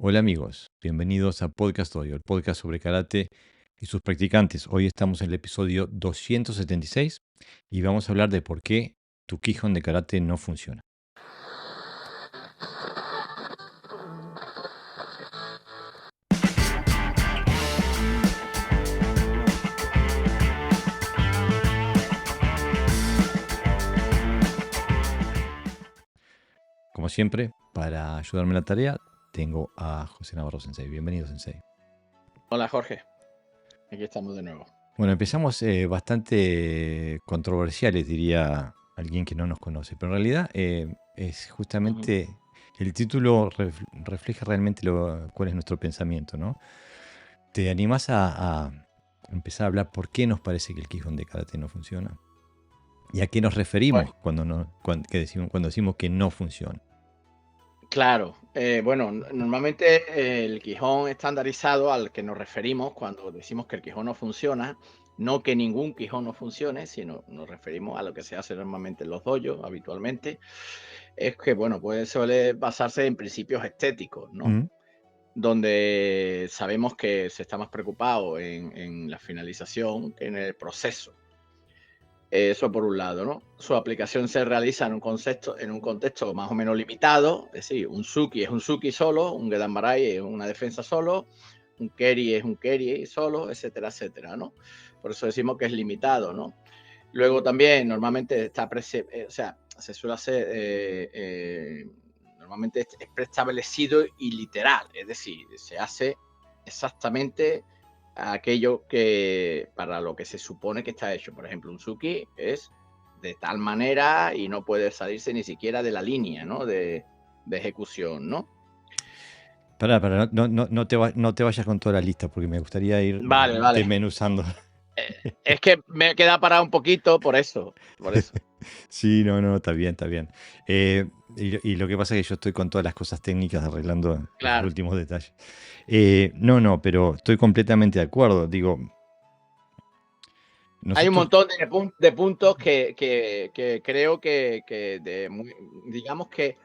Hola amigos, bienvenidos a Podcast Hoy, el podcast sobre karate y sus practicantes. Hoy estamos en el episodio 276 y vamos a hablar de por qué tu Kihon de karate no funciona. Como siempre, para ayudarme en la tarea, tengo a José Navarro Sensei. Bienvenido, Sensei. Hola Jorge, aquí estamos de nuevo. Bueno, empezamos bastante controversiales, diría alguien que no nos conoce, pero en realidad es justamente el título refleja realmente cuál es nuestro pensamiento, ¿no? ¿Te animás a empezar a hablar por qué nos parece que el Kihon de karate no funciona? ¿Y a qué nos referimos Pues cuando decimos que no funciona? claro, normalmente el Quijón estandarizado al que nos referimos cuando decimos que el Quijón no funciona, no que ningún Quijón no funcione, sino nos referimos a lo que se hace normalmente en los dojos habitualmente, es que suele basarse en principios estéticos, ¿no? Mm. Donde sabemos que se está más preocupado en la finalización que en el proceso. Eso por un lado, ¿no? Su aplicación se realiza en un contexto más o menos limitado, es decir, un Suki es un Suki solo, un Gedan Barai es una defensa solo, un Keri es un Keri solo, etcétera, etcétera, ¿no? Por eso decimos que es limitado, ¿no? Luego también normalmente se suele hacer, normalmente es preestablecido y literal, es decir, se hace exactamente aquello que para lo que se supone que está hecho. Por ejemplo, un Suki es de tal manera y no puede salirse ni siquiera de la línea, ¿no? de ejecución, ¿no? Pará, no te vayas con toda la lista porque me gustaría ir Vale. desmenuzando. Es que me queda parado un poquito por eso, por eso. Sí, no, está bien, está bien. Y lo que pasa es que yo estoy con todas las cosas técnicas arreglando los Claro. últimos detalles. No, pero estoy completamente de acuerdo. Digo, Hay un nosotros. montón de puntos que creo digamos que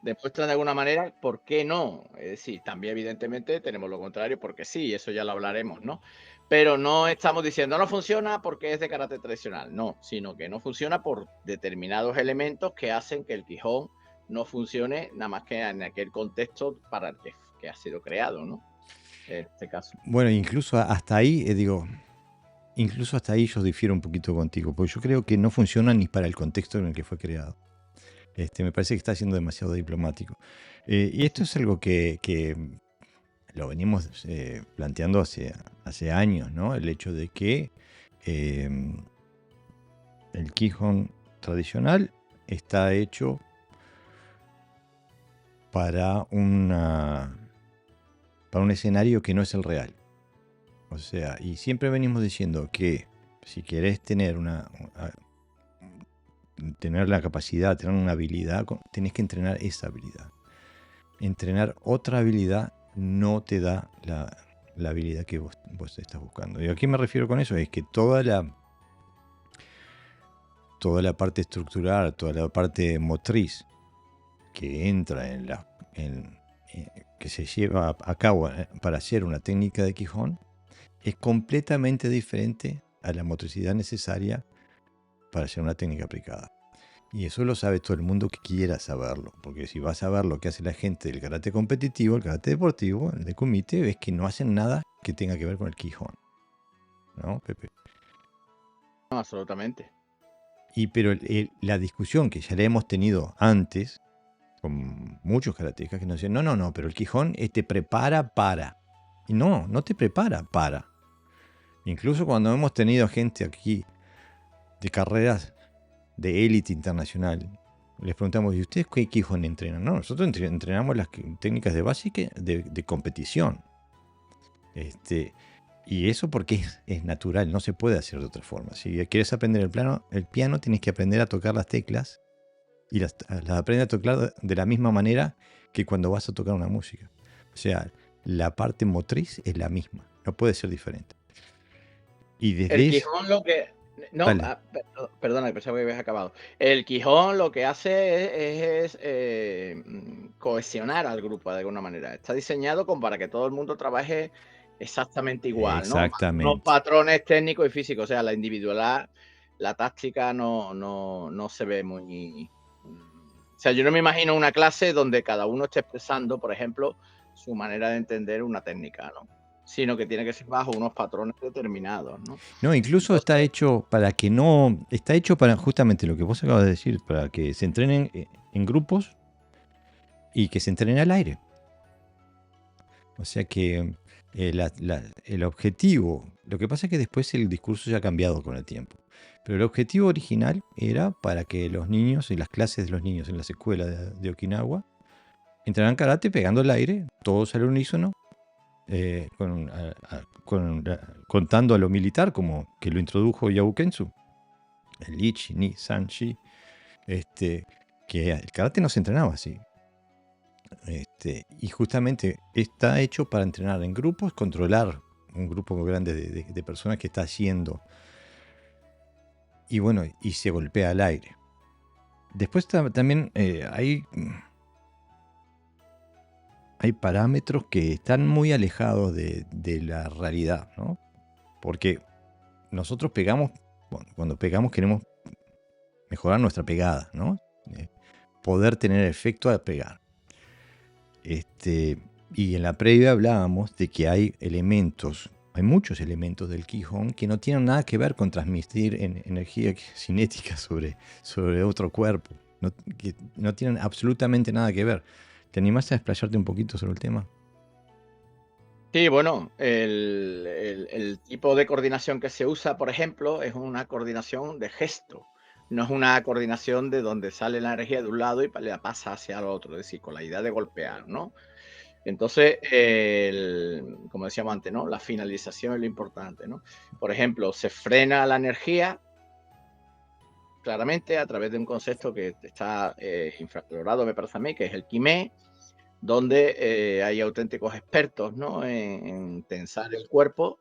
demuestran de alguna manera por qué no. Es decir, también evidentemente tenemos lo contrario porque sí, eso ya lo hablaremos, ¿no? Pero no estamos diciendo no funciona porque es de carácter tradicional, no, sino que no funciona por determinados elementos que hacen que el Quijón no funcione nada más que en aquel contexto para el que ha sido creado, ¿no? En este caso. Bueno, incluso hasta ahí, incluso hasta ahí yo difiero un poquito contigo, porque yo creo que no funciona ni para el contexto en el que fue creado. Me parece que está siendo demasiado diplomático. Y esto es algo que lo venimos planteando hace años, ¿no? El hecho de que eh, el Kihon tradicional está hecho para un escenario que no es el real. O sea, y siempre venimos diciendo que si querés tener tener la capacidad, tener una habilidad, tenés que entrenar esa habilidad. Entrenar otra habilidad no te da la habilidad que vos estás buscando. ¿Y a qué me refiero con eso? Es que toda la parte estructural, toda la parte motriz que entra que se lleva a cabo para hacer una técnica de Quijón es completamente diferente a la motricidad necesaria para hacer una técnica aplicada. Y eso lo sabe todo el mundo que quiera saberlo, porque si vas a ver lo que hace la gente del karate competitivo, el karate deportivo, el de kumite, ves que no hacen nada que tenga que ver con el Quijón. ¿No, Pepe? No, absolutamente. Pero la discusión que ya la hemos tenido antes, con muchos karatecas que nos dicen, no, pero el Quijón te prepara para. Y no te prepara para. Incluso cuando hemos tenido gente aquí de carreras de élite internacional, les preguntamos, ¿y ustedes qué Kihon entrenan? No, nosotros entrenamos las técnicas de básica de competición. Y eso porque es natural, no se puede hacer de otra forma. Si quieres aprender el piano, tienes que aprender a tocar las teclas y las aprendes a tocar de la misma manera que cuando vas a tocar una música. O sea, la parte motriz es la misma, no puede ser diferente. Y desde El eso. Quijón lo que No, Dale. perdona, que pensaba que habías acabado. El Quijón lo que hace es, cohesionar al grupo de alguna manera. Está diseñado como para que todo el mundo trabaje exactamente igual, ¿no? Bajo unos Exactamente. patrones técnicos y físicos, o sea, la individualidad, la táctica no se ve muy, o sea, yo no me imagino una clase donde cada uno esté expresando, por ejemplo, su manera de entender una técnica, ¿no? Sino que tiene que ser bajo unos patrones determinados, ¿no? No, incluso Entonces está hecho para que no, está hecho para justamente lo que vos acabas de decir, para que se entrenen en grupos y que se entrenen al aire. O sea que el objetivo, lo que pasa es que después el discurso ya ha cambiado con el tiempo, pero el objetivo original era para que los niños, en las clases de los niños en las escuelas de Okinawa, entrenaran karate pegando al aire, todos al unísono, contando a lo militar, como que lo introdujo Yabukensu, el Ichi, Ni, San, Shi, este, que el karate no se entrenaba así. Y justamente está hecho para entrenar en grupos, controlar un grupo grande de personas que está haciendo. Y bueno, y se golpea al aire. Después también hay parámetros que están muy alejados de la realidad, ¿no? Porque nosotros pegamos, bueno, cuando pegamos queremos mejorar nuestra pegada, ¿no? Poder tener efecto al pegar. Y en la previa hablábamos de que hay elementos, hay muchos elementos del Qigong que no tienen nada que ver con transmitir energía cinética sobre otro cuerpo, que no tienen absolutamente nada que ver. ¿Te animás a explayarte un poquito sobre el tema? sí, bueno, el tipo de coordinación que se usa, por ejemplo, es una coordinación de gesto. No es una coordinación de donde sale la energía de un lado y la pasa hacia el otro, es decir, con la idea de golpear, ¿no? Entonces, como decíamos antes, ¿no? La finalización es lo importante, ¿no? Por ejemplo, se frena la energía claramente a través de un concepto que está infravalorado, me parece a mí, que es el Quimé, donde hay auténticos expertos, ¿no? En tensar el cuerpo,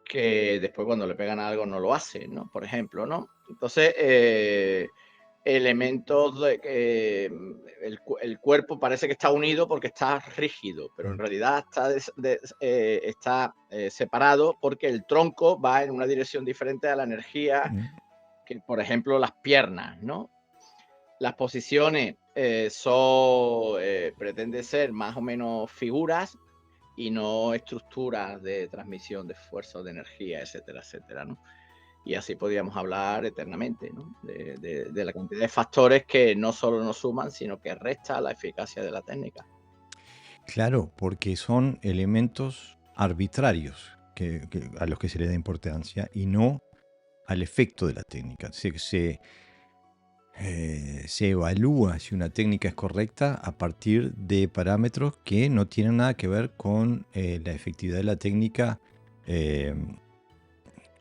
que después cuando le pegan a algo no lo hacen, ¿no? Por ejemplo, ¿no? Entonces, elementos de que el cuerpo parece que está unido porque está rígido, pero en Mm, realidad está separado porque el tronco va en una dirección diferente a la energía mm. que, por ejemplo, las piernas, ¿no? Las posiciones pretenden ser más o menos figuras y no estructuras de transmisión de fuerza o de energía, etcétera, etcétera, ¿no? Y así podríamos hablar eternamente, ¿no? De la cantidad de factores que no solo nos suman, sino que resta la eficacia de la técnica. Claro, porque son elementos arbitrarios a los que se le da importancia y no al efecto de la técnica. Se evalúa si una técnica es correcta a partir de parámetros que no tienen nada que ver con la efectividad de la técnica, eh,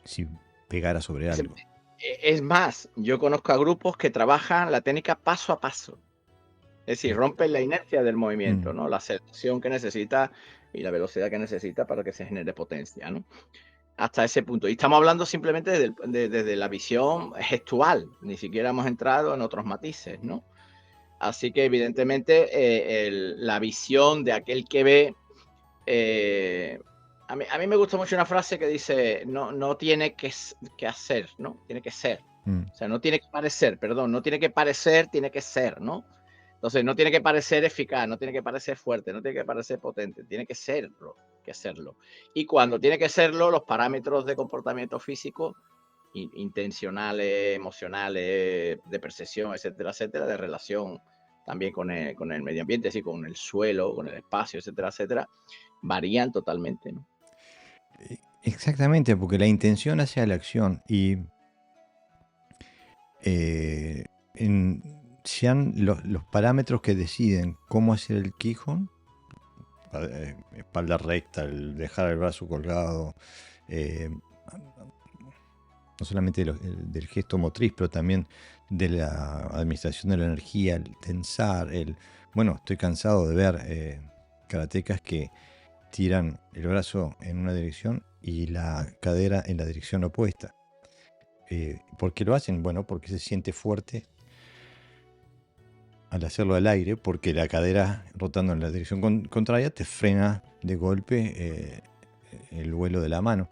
si pegara sobre Es, algo. es más, yo conozco a grupos que trabajan la técnica paso a paso. Es decir, Mm, rompen la inercia del movimiento, mm. ¿no? La aceleración que necesita y la velocidad que necesita para que se genere potencia, ¿no? Hasta ese punto. Y estamos hablando simplemente desde la visión gestual, ni siquiera hemos entrado en otros matices, ¿no? Así que evidentemente la visión de aquel que ve, eh, a mí me gusta mucho una frase que dice, no tiene que hacer, ¿no? Tiene que ser. Mm. O sea, no tiene que parecer, perdón, no tiene que parecer, tiene que ser, ¿no? Entonces, no tiene que parecer eficaz, no tiene que parecer fuerte, no tiene que parecer potente, tiene que serlo, que serlo. Y cuando tiene que serlo, los parámetros de comportamiento físico, intencionales, emocionales, de percepción, etcétera, etcétera, de relación también con el medio ambiente, así con el suelo, con el espacio, etcétera, etcétera, varían totalmente, ¿no? Exactamente, porque la intención hacia la acción y eh, sean los parámetros que deciden cómo hacer el Quijón, espalda recta, el dejar el brazo colgado, eh, no solamente del gesto motriz, pero también de la administración de la energía, el tensar, bueno, estoy cansado de ver karatecas que tiran el brazo en una dirección y la cadera en la dirección opuesta. ¿Por qué lo hacen? Bueno, porque se siente fuerte al hacerlo al aire, porque la cadera rotando en la dirección contraria te frena de golpe el vuelo de la mano.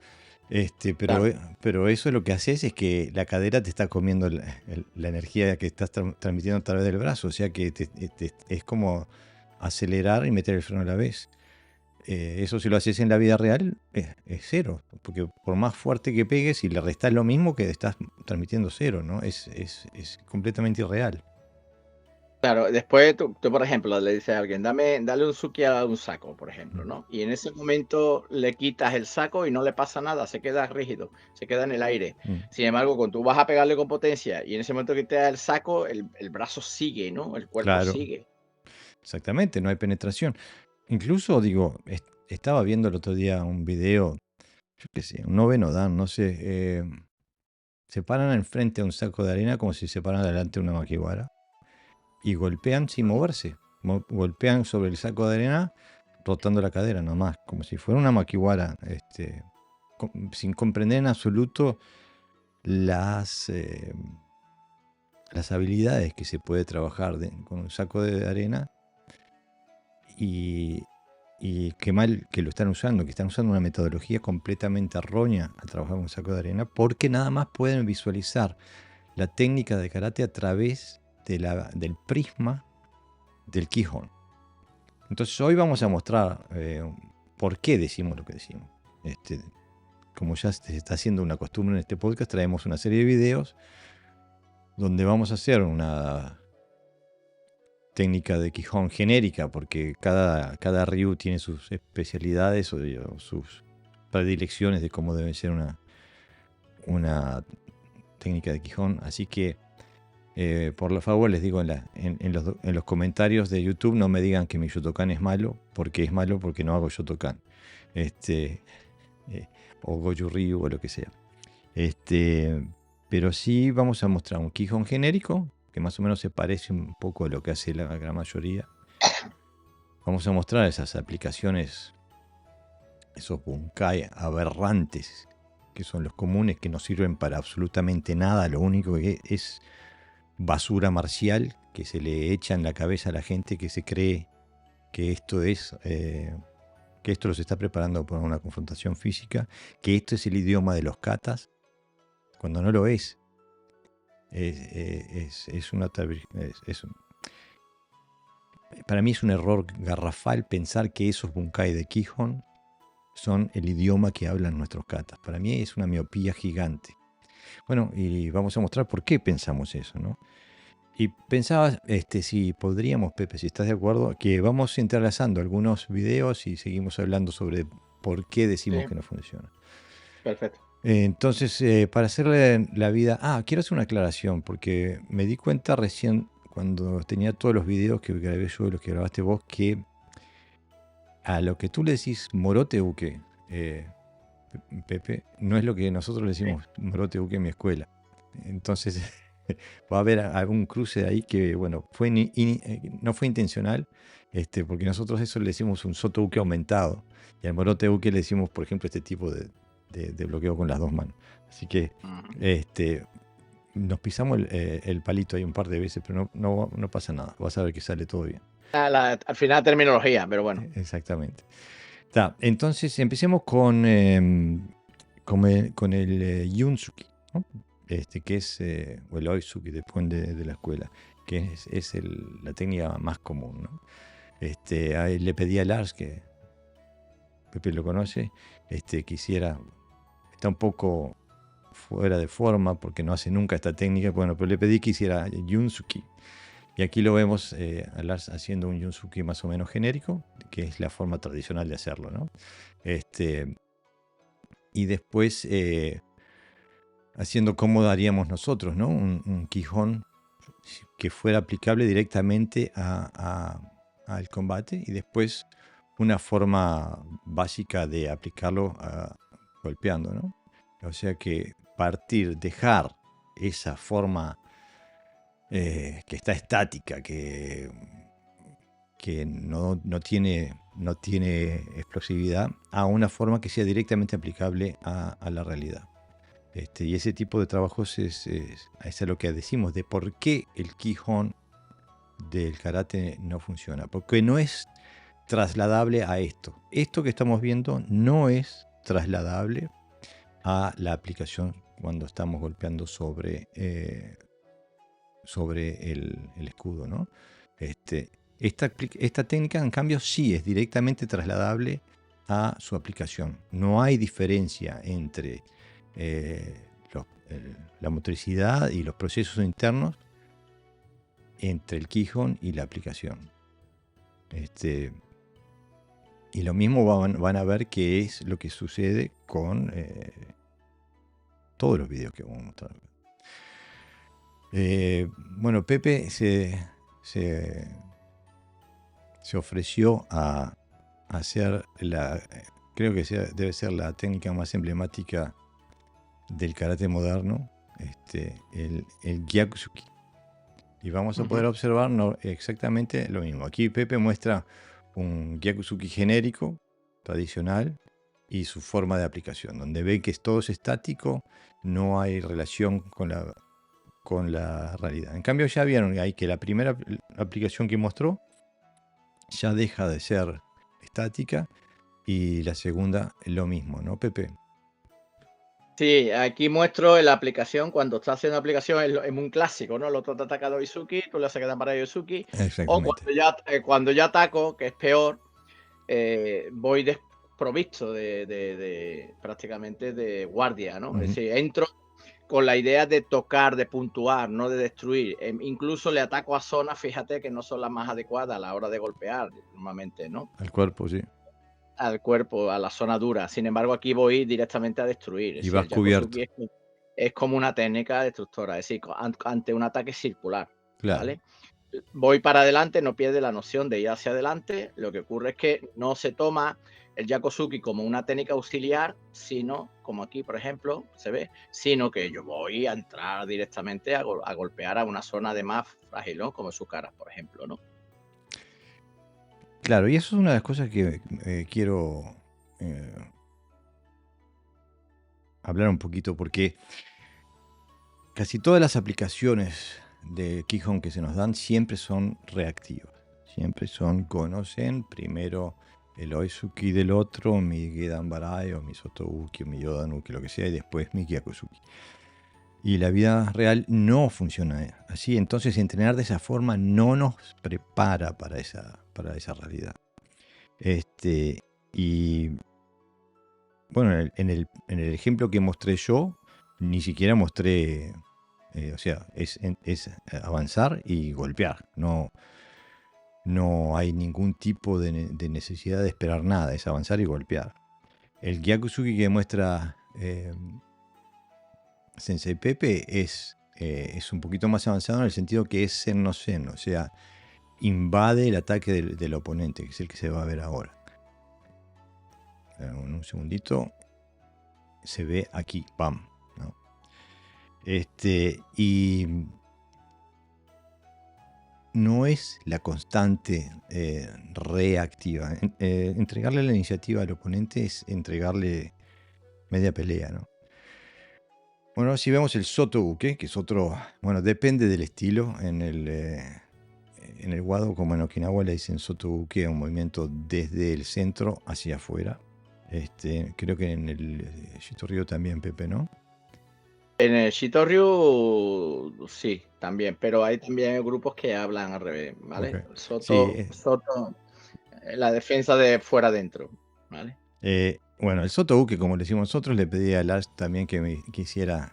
Claro. Pero eso lo que haces es que la cadera te está comiendo la energía que estás transmitiendo a través del brazo, o sea que es como acelerar y meter el freno a la vez. Eso si lo haces en la vida real es cero, porque por más fuerte que pegues y le restás lo mismo que estás transmitiendo cero, ¿no? Es completamente irreal. Claro, después tú, por ejemplo, le dices a alguien, dale un suki a un saco, por ejemplo, Mm, ¿no? Y en ese momento le quitas el saco y no le pasa nada, se queda rígido, se queda en el aire. mm. Sin embargo, cuando tú vas a pegarle con potencia y en ese momento que te da el saco, el brazo sigue, ¿no? El cuerpo Claro, sigue. exactamente, no hay penetración. Incluso, digo, estaba viendo el otro día un video, yo qué sé, un noveno dan, no sé, se paran enfrente de un saco de arena como si se paran delante de una maquibara y golpean sin moverse. Golpean sobre el saco de arena rotando la cadera nomás, como si fuera una maquibara, sin comprender en absoluto las, las habilidades que se puede trabajar con un saco de arena y, y qué mal que lo que están usando una metodología completamente errónea al trabajar con un saco de arena, porque nada más pueden visualizar la técnica de karate a través del prisma del Kihon. Entonces hoy vamos a mostrar por qué decimos lo que decimos. Como ya se está haciendo una costumbre en este podcast, traemos una serie de videos donde vamos a hacer una técnica de Kihon genérica, porque cada Ryu tiene sus especialidades o sus predilecciones de cómo debe ser una técnica de Kihon. Así que, por favor, les digo en los comentarios de YouTube, no me digan que mi Shotokan es malo porque no hago Shotokan. Este, o Goju Ryu o lo que sea. Pero sí vamos a mostrar un Kihon genérico, que más o menos se parece un poco a lo que hace la gran mayoría. Vamos a mostrar esas aplicaciones, esos bunkai aberrantes, que son los comunes, que no sirven para absolutamente nada. Lo único que es basura marcial que se le echa en la cabeza a la gente que se cree que esto que esto los está preparando para una confrontación física, que esto es el idioma de los katas, cuando no lo es. Es una para mí es un error garrafal pensar que esos bunkai de Kihon son el idioma que hablan nuestros katas. Para mí es una miopía gigante. Bueno, y vamos a mostrar por qué pensamos eso, ¿no? Y pensaba, si podríamos, Pepe, si estás de acuerdo, que vamos entrelazando algunos videos y seguimos hablando sobre por qué decimos Sí, que no funciona. perfecto. Entonces, para hacerle la vida... quiero hacer una aclaración, porque me di cuenta recién, cuando tenía todos los videos que grabé yo y los que grabaste vos, que a lo que tú le decís morote uke, Pepe, no es lo que nosotros le Sí. decimos morote uke en mi escuela. Entonces, va a haber algún cruce ahí que, bueno, no fue intencional, porque nosotros eso le decimos un soto uke aumentado. Y al morote uke le decimos, por ejemplo, este tipo de bloqueo con las dos manos. Así que Ujú. nos pisamos el palito ahí un par de veces, pero no pasa nada. Vas a ver que sale todo bien. Al final terminología, pero bueno. Exactamente. Entonces empecemos con el Yunsuki, ¿no? Que es, o el Oizuki, depende de la escuela, que es la técnica más común, ¿no? Ahí le pedí a Lars, que Pepe lo conoce, quisiera, está un poco fuera de forma porque no hace nunca esta técnica, bueno, pero le pedí que hiciera Yunsuki. Y aquí lo vemos a Lars haciendo un Yunsuki más o menos genérico, que es la forma tradicional de hacerlo, ¿no? Y después haciendo cómo daríamos nosotros, ¿no? Un Quijón que fuera aplicable directamente al combate y después una forma básica de aplicarlo golpeando, ¿no? O sea que dejar esa forma que está estática, que no tiene explosividad, a una forma que sea directamente aplicable a la realidad. Y ese tipo de trabajos es lo que decimos de por qué el Kihon del karate no funciona. Porque no es trasladable a esto. Esto que estamos viendo no es trasladable a la aplicación cuando estamos golpeando sobre el escudo, ¿no? Esta técnica, en cambio, sí es directamente trasladable a su aplicación. No hay diferencia entre la motricidad y los procesos internos entre el Kihon y la aplicación. Y lo mismo van a ver qué es lo que sucede con todos los videos que vamos a mostrar. Bueno, Pepe se ofreció a hacer creo que debe ser la técnica más emblemática del karate moderno, el Gyakusuki. Y vamos a poder observar exactamente lo mismo. Aquí Pepe muestra un Gyakusuki genérico, tradicional, y su forma de aplicación, donde ve que todo es estático, no hay relación con la realidad. En cambio ya vieron ahí que la primera aplicación que mostró ya deja de ser estática y la segunda lo mismo, ¿no, Pepe? Sí, aquí muestro en la aplicación, cuando estás haciendo aplicación es un clásico, ¿no? El otro te ataca a Izuki, tú le sacas para Izuki, o Exactamente. cuando ya ataco, que es peor, voy desprovisto de prácticamente de guardia, ¿no? Es decir, entro con la idea de tocar, de puntuar, no de destruir. Incluso le ataco a zonas, fíjate, que no son las más adecuadas a la hora de golpear, normalmente, ¿no? Al cuerpo, sí. Al cuerpo, a la zona dura. Sin embargo, aquí voy directamente a destruir. Es Y decir, vas el Yakuzuki cubierto. es como una técnica destructora, es decir, ante un ataque circular, Claro. ¿vale? Voy para adelante, no pierde la noción de ir hacia adelante. Lo que ocurre es que no se toma el Yakuzuki como una técnica auxiliar, sino, como aquí, por ejemplo, se ve, sino que yo voy a entrar directamente a golpear a una zona de más frágil, ¿no? Como su cara, por ejemplo, ¿no? Claro, y eso es una de las cosas que quiero hablar un poquito, porque casi todas las aplicaciones de Kihon que se nos dan siempre son reactivas. Siempre conocen primero el Oizuki del otro, mi Gedan Barai o mi Sotouki o mi Yodanuki, lo que sea, y después mi Gyakuzuki. Y la vida real no funciona así. Entonces entrenar de esa forma no nos prepara para esa realidad. Y bueno, en el ejemplo que mostré yo, ni siquiera mostré, o sea, es avanzar y golpear. No hay ningún tipo de necesidad de esperar nada, es avanzar y golpear. El Gyakusuki que muestra Sensei Pepe es un poquito más avanzado en el sentido que es sen no sen, o sea, invade el ataque del oponente, que es el que se va a ver ahora. En un segundito se ve aquí, ¡pam! ¿No? Y no es la constante reactiva. Entregarle la iniciativa al oponente es entregarle media pelea, ¿no? Bueno, si vemos el Sotouke, que es otro, bueno, depende del estilo. En el Wado, como en Okinawa, le dicen Sotouke a un movimiento desde el centro hacia afuera. Creo que en el Shitoryu también, Pepe, ¿no? En el Shitoryu sí, también, pero hay también grupos que hablan al revés, ¿vale? Okay. Soto, Sí, la defensa de fuera adentro, ¿vale? bueno, el Sotouke, como le decimos nosotros, le pedí a Lars también que hiciera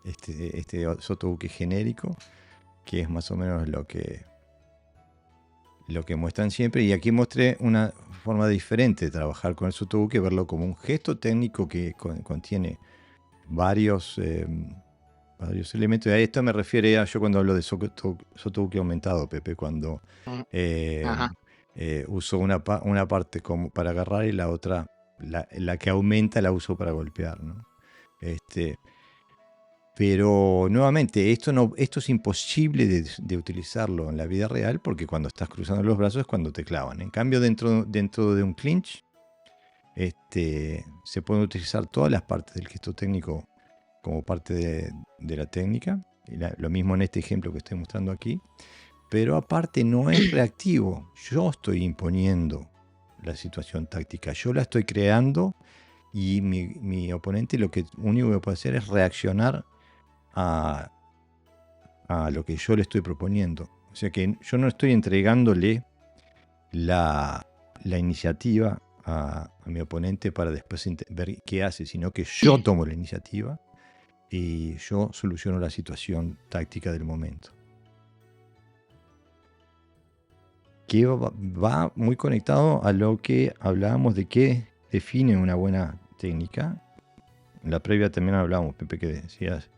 este Sotouke genérico, que es más o menos lo que muestran siempre. Y aquí mostré una forma diferente de trabajar con el Sotouke, verlo como un gesto técnico que contiene varios elementos. Y a esto me refiero yo cuando hablo de Sotouke aumentado, Pepe, cuando uso una parte como para agarrar y la otra, la que aumenta, la uso para golpear, ¿no? Pero nuevamente, esto es imposible de utilizarlo en la vida real, porque cuando estás cruzando los brazos es cuando te clavan. En cambio, dentro de un clinch, se pueden utilizar todas las partes del gesto técnico como parte de la técnica. Y lo mismo en este ejemplo que estoy mostrando aquí. Pero aparte no es reactivo. Yo estoy imponiendo la situación táctica. Yo la estoy creando y mi oponente lo único que puede hacer es reaccionar a lo que yo le estoy proponiendo. O sea que yo no estoy entregándole la iniciativa a mi oponente para después ver qué hace, sino que yo tomo la iniciativa y yo soluciono la situación táctica del momento. Que va muy conectado a lo que hablábamos de qué define una buena técnica. En la previa también hablábamos, Pepe, que decías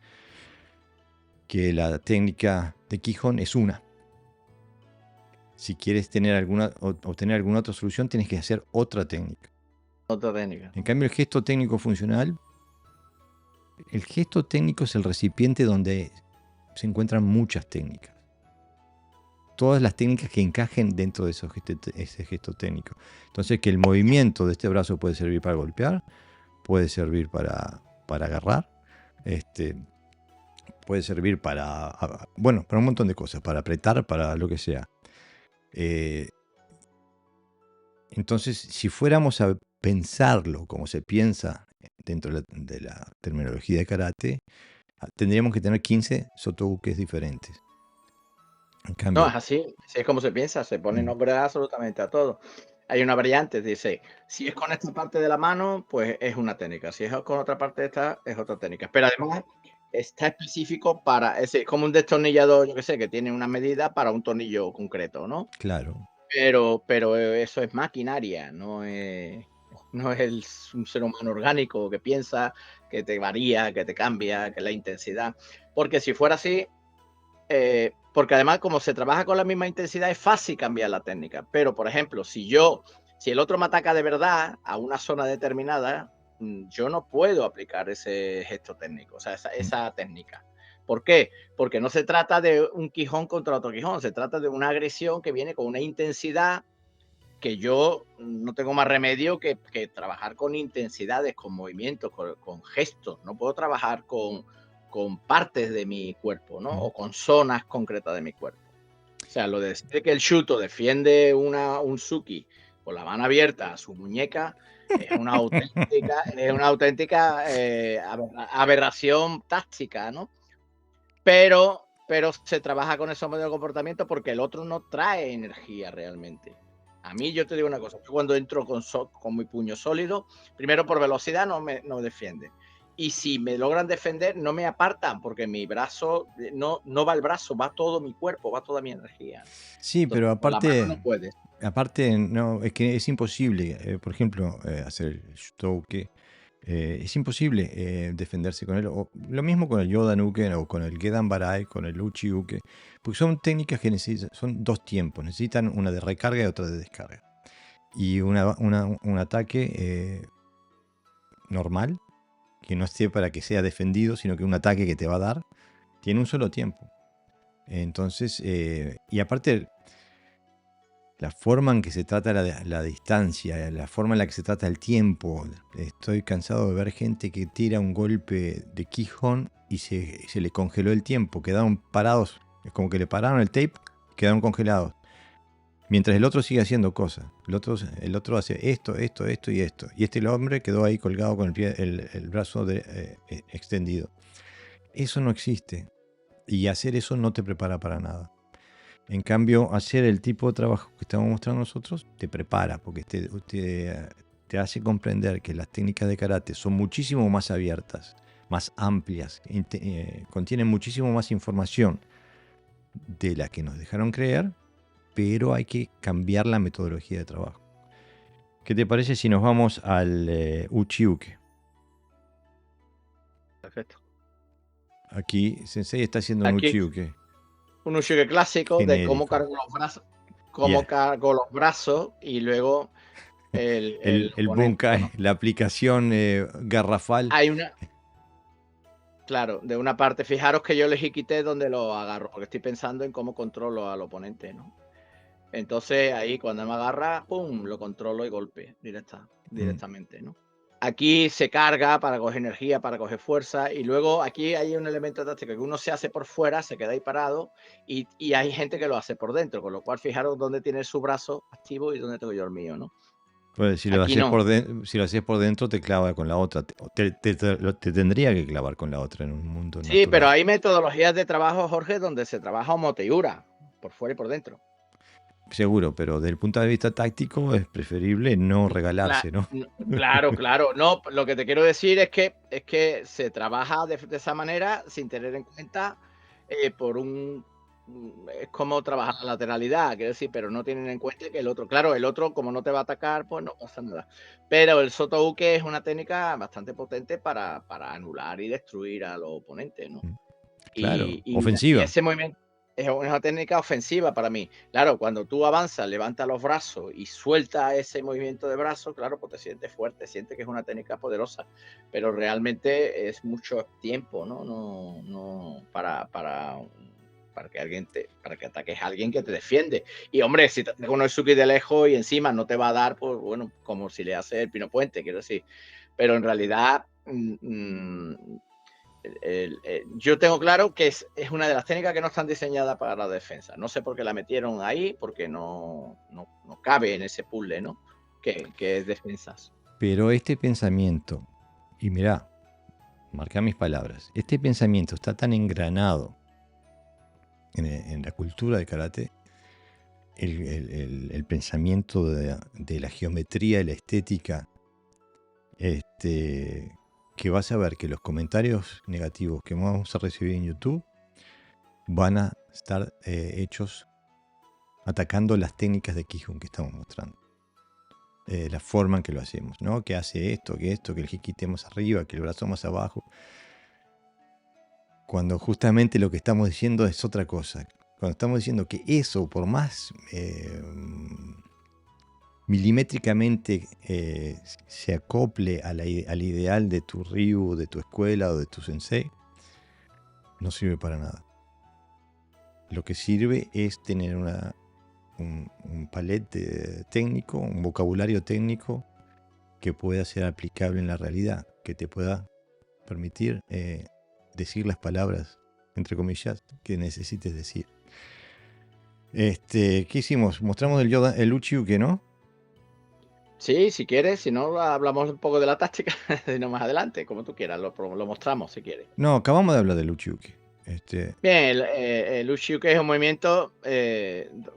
que la técnica de Quijón es una. Si quieres obtener alguna otra solución, tienes que hacer otra técnica. Otra técnica. En cambio, el gesto técnico funcional, el gesto técnico es el recipiente donde se encuentran muchas técnicas. Todas las técnicas que encajen dentro de ese gesto técnico. Entonces, que el movimiento de este brazo puede servir para golpear, puede servir para agarrar, puede servir para un montón de cosas, para apretar, para lo que sea. Entonces, si fuéramos a pensarlo como se piensa dentro de la terminología de karate, tendríamos que tener 15 sotobukes diferentes. En No, cambio, es así es como se piensa, se pone nombre absolutamente a todo. Hay una variante, dice, si es con esta parte de la mano, pues es una técnica, si es con otra parte de esta, es otra técnica. Pero además está específico para, es decir, como un destornillador, yo que sé, que tiene una medida para un tornillo concreto, ¿no? claro, Pero eso es maquinaria, no es un ser humano orgánico que piensa, que te varía, que te cambia, que la intensidad. Porque si fuera así, porque además como se trabaja con la misma intensidad es fácil cambiar la técnica. Pero, por ejemplo, si el otro me ataca de verdad a una zona determinada, yo no puedo aplicar ese gesto técnico, o sea, esa técnica. ¿Por qué? Porque no se trata de un quijón contra otro quijón, se trata de una agresión que viene con una intensidad que yo no tengo más remedio que trabajar con intensidades, con movimientos, con gestos. No puedo trabajar con partes de mi cuerpo, ¿no? O con zonas concretas de mi cuerpo. O sea, lo de decir que el Shuto defiende un Suki con la mano abierta a su muñeca es una auténtica aberración táctica, ¿no? Pero se trabaja con esos modelos de comportamiento porque el otro no trae energía realmente. A mí, yo te digo una cosa, yo cuando entro con mi puño sólido, primero por velocidad no me defiende. Y si me logran defender, no me apartan porque mi brazo, no va el brazo, va todo mi cuerpo, va toda mi energía. sí, Entonces, pero con la mano no puedes. aparte no, es que es imposible, por ejemplo, hacer el shutouke, es imposible defenderse con él. O lo mismo con el Yodanuken o con el Gedan Barai, con el Uchiuke, porque son técnicas que son dos tiempos, necesitan una de recarga y otra de descarga. Y un ataque normal, que no esté para que sea defendido, sino que un ataque que te va a dar, tiene un solo tiempo. Entonces, y aparte, la forma en que se trata la distancia, la forma en la que se trata el tiempo. Estoy cansado de ver gente que tira un golpe de Quijón y se le congeló el tiempo. Quedaron parados. Es como que le pararon el tape, quedaron congelados. Mientras el otro sigue haciendo cosas. El otro hace esto y esto. Y el hombre quedó ahí colgado con el brazo extendido. Eso no existe. Y hacer eso no te prepara para nada. En cambio, hacer el tipo de trabajo que estamos mostrando nosotros te prepara, porque te hace comprender que las técnicas de karate son muchísimo más abiertas, más amplias, contienen muchísimo más información de la que nos dejaron creer, pero hay que cambiar la metodología de trabajo. ¿Qué te parece si nos vamos al Uchiuke? Perfecto. Aquí Sensei está haciendo un Aquí, Uchiuke. un Ushige clásico de cómo Genérico. cargo los brazos, cargo los brazos y luego el El oponente, Bunkai, ¿no? la aplicación garrafal. Hay una, claro, de una parte, fijaros que yo elegí quité donde lo agarro, porque estoy pensando en cómo controlo al oponente, ¿no? Entonces ahí cuando me agarra, pum, lo controlo y golpe directamente, ¿no? Aquí se carga para coger energía, para coger fuerza, y luego aquí hay un elemento táctico que uno se hace por fuera, se queda ahí parado, y hay gente que lo hace por dentro, con lo cual fijaros dónde tiene su brazo activo y dónde tengo yo el mío, ¿no? Pues si lo Aquí haces no. si lo haces por dentro, te clava con la otra. Te tendría que clavar con la otra en un mundo Sí, pero natural. hay metodologías de trabajo, Jorge, donde se trabaja homoteura, por fuera y por dentro. Seguro, pero desde el punto de vista táctico es preferible no Cla- regalarse, ¿no? claro, claro. No, lo que te quiero decir es que se trabaja de esa manera sin tener en cuenta es como trabajar la lateralidad, quiero decir, pero no tienen en cuenta que el otro, claro, el otro como no te va a atacar, pues no pasa nada. Pero el sotouke es una técnica bastante potente para anular y destruir a los oponentes, ¿no? Claro, Y ofensiva. ese movimiento es una técnica ofensiva para mí. Claro, cuando tú avanzas, levantas los brazos y sueltas ese movimiento de brazos, claro, pues te sientes fuerte, sientes que es una técnica poderosa, pero realmente es mucho tiempo, ¿no? No para que ataques a alguien que te defiende. Y hombre, si te ataca uno el Suki de lejos y encima no te va a dar, pues bueno, como si le hace el Pino Puente, quiero decir. Pero en realidad, yo tengo claro que es una de las técnicas que no están diseñadas para la defensa. No sé por qué la metieron ahí, porque no cabe en ese puzzle, ¿no? Que es defensas. Pero este pensamiento, y mirá, marca mis palabras, este pensamiento está tan engranado en la cultura de karate, el pensamiento de la geometría y la estética, que vas a ver que los comentarios negativos que vamos a recibir en YouTube van a estar hechos atacando las técnicas de Kihun que estamos mostrando. La forma en que lo hacemos, ¿no? Que hace esto, que el hikite más arriba, que el brazo más abajo. Cuando justamente lo que estamos diciendo es otra cosa. Cuando estamos diciendo que eso, por más milimétricamente se acople al ideal de tu Ryu, de tu escuela o de tu sensei, no sirve para nada. Lo que sirve es tener un palete técnico, un vocabulario técnico que pueda ser aplicable en la realidad, que te pueda permitir decir las palabras, entre comillas, que necesites decir. ¿Qué hicimos? Mostramos el Uchiuke, ¿no? Sí, si quieres, si no, hablamos un poco de la táctica, no más adelante, como tú quieras, lo mostramos si quieres. No, acabamos de hablar del Uchiuke. Bien, el Uchiuke es un movimiento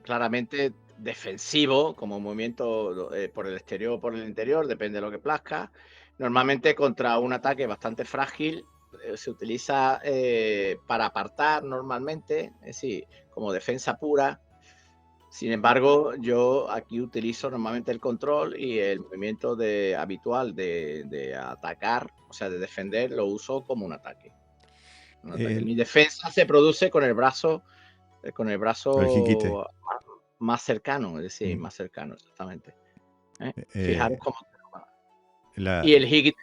claramente defensivo, como un movimiento por el exterior o por el interior, depende de lo que plazca. Normalmente contra un ataque bastante frágil se utiliza para apartar normalmente, es decir, como defensa pura. Sin embargo, yo aquí utilizo normalmente el control y el movimiento habitual de atacar, o sea, de defender, lo uso como un ataque. Mi defensa se produce con el brazo El Hikite. más cercano, es decir, más cercano, exactamente. Fijaros cómo. La, Y el Higit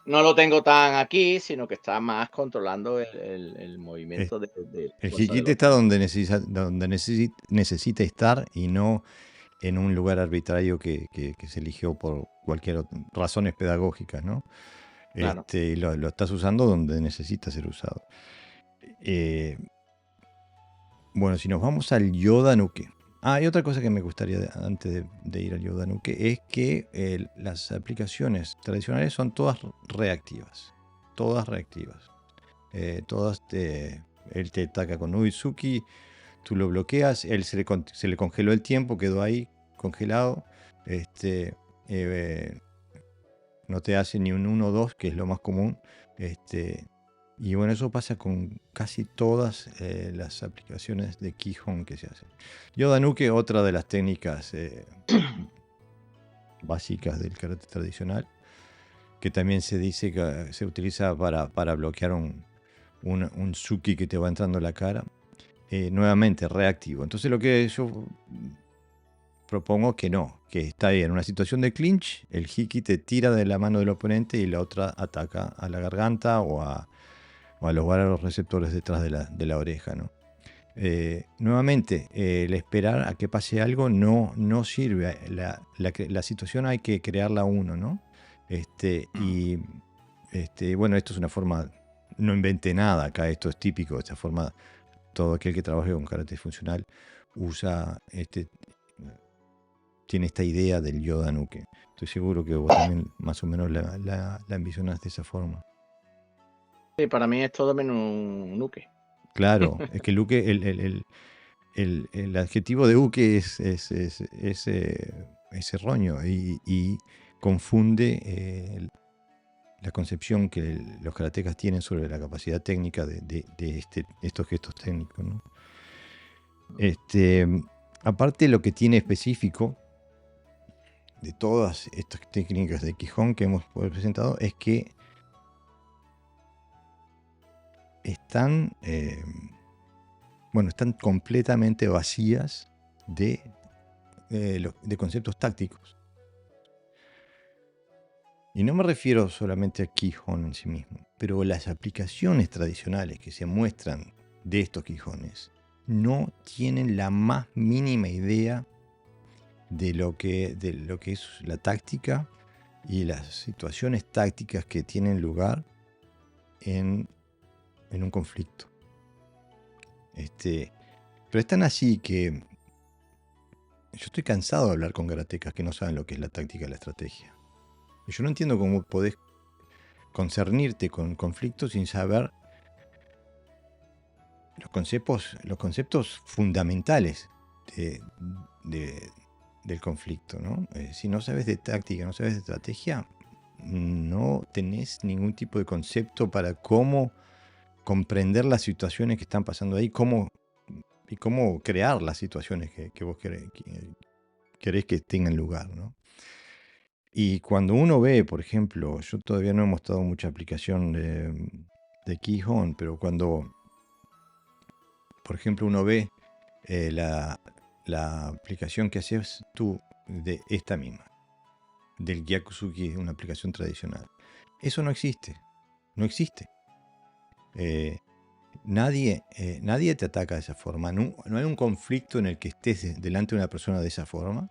no lo tengo tan aquí, sino que está más controlando el es- movimiento de el fuerza del Hikite está otro, ¿no? donde necesita estar y no en un lugar arbitrario que se eligió por cualquier razones pedagógicas, ¿no? Claro. Lo estás usando donde necesita ser usado. Bueno, si nos vamos al Yoda Nuke. Hay otra cosa que me gustaría antes de ir al Yoda Nuke, es que las aplicaciones tradicionales son todas reactivas. Todas reactivas. Él te ataca con Uizuki, tú lo bloqueas, él se le congeló el tiempo, quedó ahí congelado. No te hace ni un 1-2, que es lo más común. Y bueno, eso pasa con casi todas las aplicaciones de Kihon que se hacen. Yoda Nuke, otra de las técnicas básicas del karate tradicional, que también se dice que se utiliza para bloquear un Suki que te va entrando a la cara. Nuevamente, reactivo. Entonces lo que yo propongo que no, que está ahí en una situación de clinch, el hiki te tira de la mano del oponente y la otra ataca a la garganta o a los varos receptores detrás de la oreja, ¿no? Nuevamente, el esperar a que pase algo no sirve. La situación hay que crearla uno, ¿no? Y bueno, esto es una forma, no inventé nada acá, esto es típico, esta forma, todo aquel que trabaje con karate funcional usa, tiene esta idea del Yoda Nuke. Estoy seguro que vos también más o menos la envisionás de esa forma. Sí, para mí es todo menos un nuque. Claro, es que el uke, el adjetivo de uke es erróneo y confunde la concepción que los karatecas tienen sobre la capacidad técnica de estos gestos técnicos, ¿no? Aparte, lo que tiene específico de todas estas técnicas de Quijón que hemos presentado es que están, están completamente vacías de conceptos tácticos. Y no me refiero solamente a Quijón en sí mismo, pero las aplicaciones tradicionales que se muestran de estos Quijones no tienen la más mínima idea de lo que es la táctica y las situaciones tácticas que tienen lugar en un conflicto. Pero es tan así que yo estoy cansado de hablar con karatecas que no saben lo que es la táctica y la estrategia. Y yo no entiendo cómo podés concernirte con conflictos sin saber los conceptos fundamentales del conflicto, ¿no? Si no sabes de táctica, no sabes de estrategia, no tenés ningún tipo de concepto para cómo comprender las situaciones que están pasando ahí, y cómo crear las situaciones que vos querés que tengan lugar, ¿no? Y cuando uno ve, por ejemplo, yo todavía no he mostrado mucha aplicación de Keyhone, pero cuando, por ejemplo, uno ve la aplicación que haces tú de esta misma, del Gyakusuki, una aplicación tradicional, eso no existe, no existe. Nadie te ataca de esa forma, no hay un conflicto en el que estés delante de una persona de esa forma.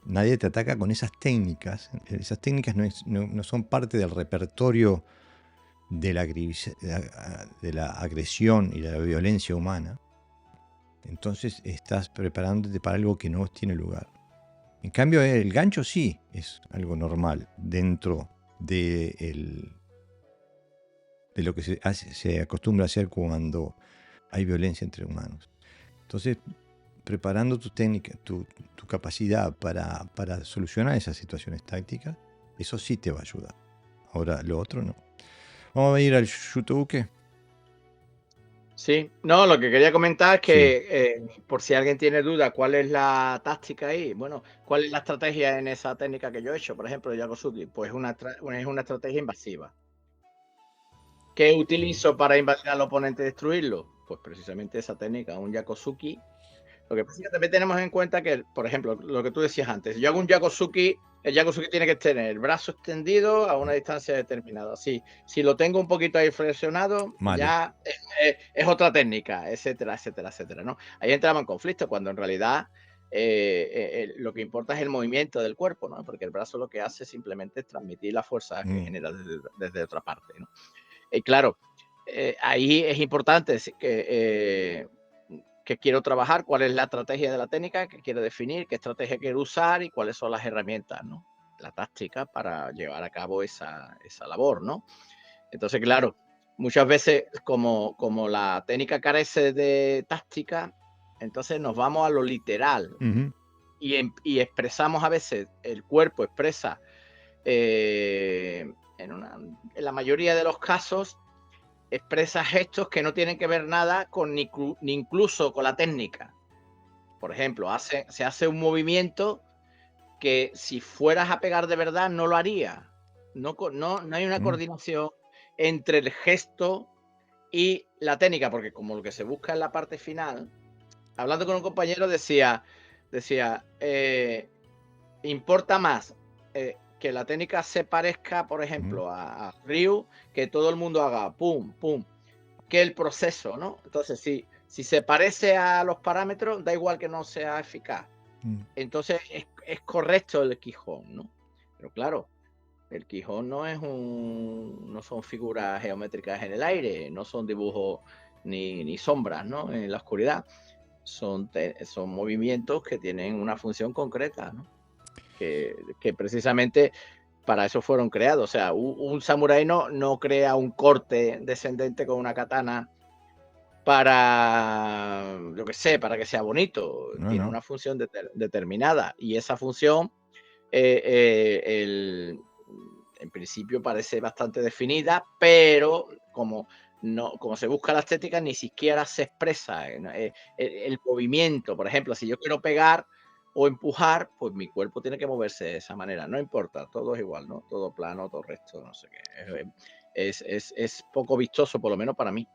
Nadie te ataca con esas técnicas. Esas técnicas no son parte del repertorio de la agresión y de la violencia humana. Entonces estás preparándote para algo que no tiene lugar. En cambio, el gancho sí es algo normal dentro de lo que se acostumbra a hacer cuando hay violencia entre humanos. Entonces, preparando tu técnica, tu capacidad para solucionar esas situaciones tácticas, eso sí te va a ayudar. Ahora, lo otro no. Vamos a ir al Shutouke. Sí, no, lo que quería comentar es Sí. que, por si alguien tiene duda, ¿cuál es la táctica ahí? Bueno, ¿cuál es la estrategia en esa técnica que yo he hecho, por ejemplo, de Yakosuki? Pues es una estrategia invasiva. ¿Qué utilizo para invadir al oponente y destruirlo? Pues precisamente esa técnica, un Yakosuki. Lo que pasa es que también tenemos en cuenta que, por ejemplo, lo que tú decías antes, yo hago un Yakosuki, el Yakosuki tiene que tener el brazo extendido a una distancia determinada. Si lo tengo un poquito ahí flexionado, Male. ya es otra técnica, etcétera, etcétera, etcétera, ¿no? Ahí entramos en conflicto cuando en realidad lo que importa es el movimiento del cuerpo, ¿no? Porque el brazo lo que hace simplemente es transmitir la fuerza que genera desde otra parte, ¿no? Y claro, ahí es importante que quiero trabajar, cuál es la estrategia de la técnica, que quiero definir, qué estrategia quiero usar y cuáles son las herramientas, ¿no? La táctica para llevar a cabo esa labor, ¿no? Entonces, claro, muchas veces como la técnica carece de táctica, entonces nos vamos a lo literal y expresamos a veces, el cuerpo expresa en la mayoría de los casos expresa gestos que no tienen que ver nada con ni incluso con la técnica. Por ejemplo, se hace un movimiento que si fueras a pegar de verdad no lo haría. No hay una coordinación entre el gesto y la técnica, porque como lo que se busca en la parte final, hablando con un compañero decía, importa más que la técnica se parezca, por ejemplo, a Ryu, que todo el mundo haga pum, pum, que el proceso, ¿no? Entonces, si se parece a los parámetros, da igual que no sea eficaz. Mm. entonces es correcto el Quijón, ¿no? Pero claro, el Quijón no son figuras geométricas en el aire, no son dibujos ni sombras, ¿no? En la oscuridad. Son movimientos que tienen una función concreta, ¿no? Que precisamente para eso fueron creados. O sea, un samurái no crea un corte descendente con una katana para, yo qué sé, para que sea bonito. No, Tiene no. una función determinada y esa función, en principio parece bastante definida, pero como se busca la estética, ni siquiera se expresa el movimiento. Por ejemplo, si yo quiero pegar o empujar, pues mi cuerpo tiene que moverse de esa manera. No importa, todo es igual, ¿no? Todo plano, todo recto, no sé qué. Es poco vistoso, por lo menos para mí.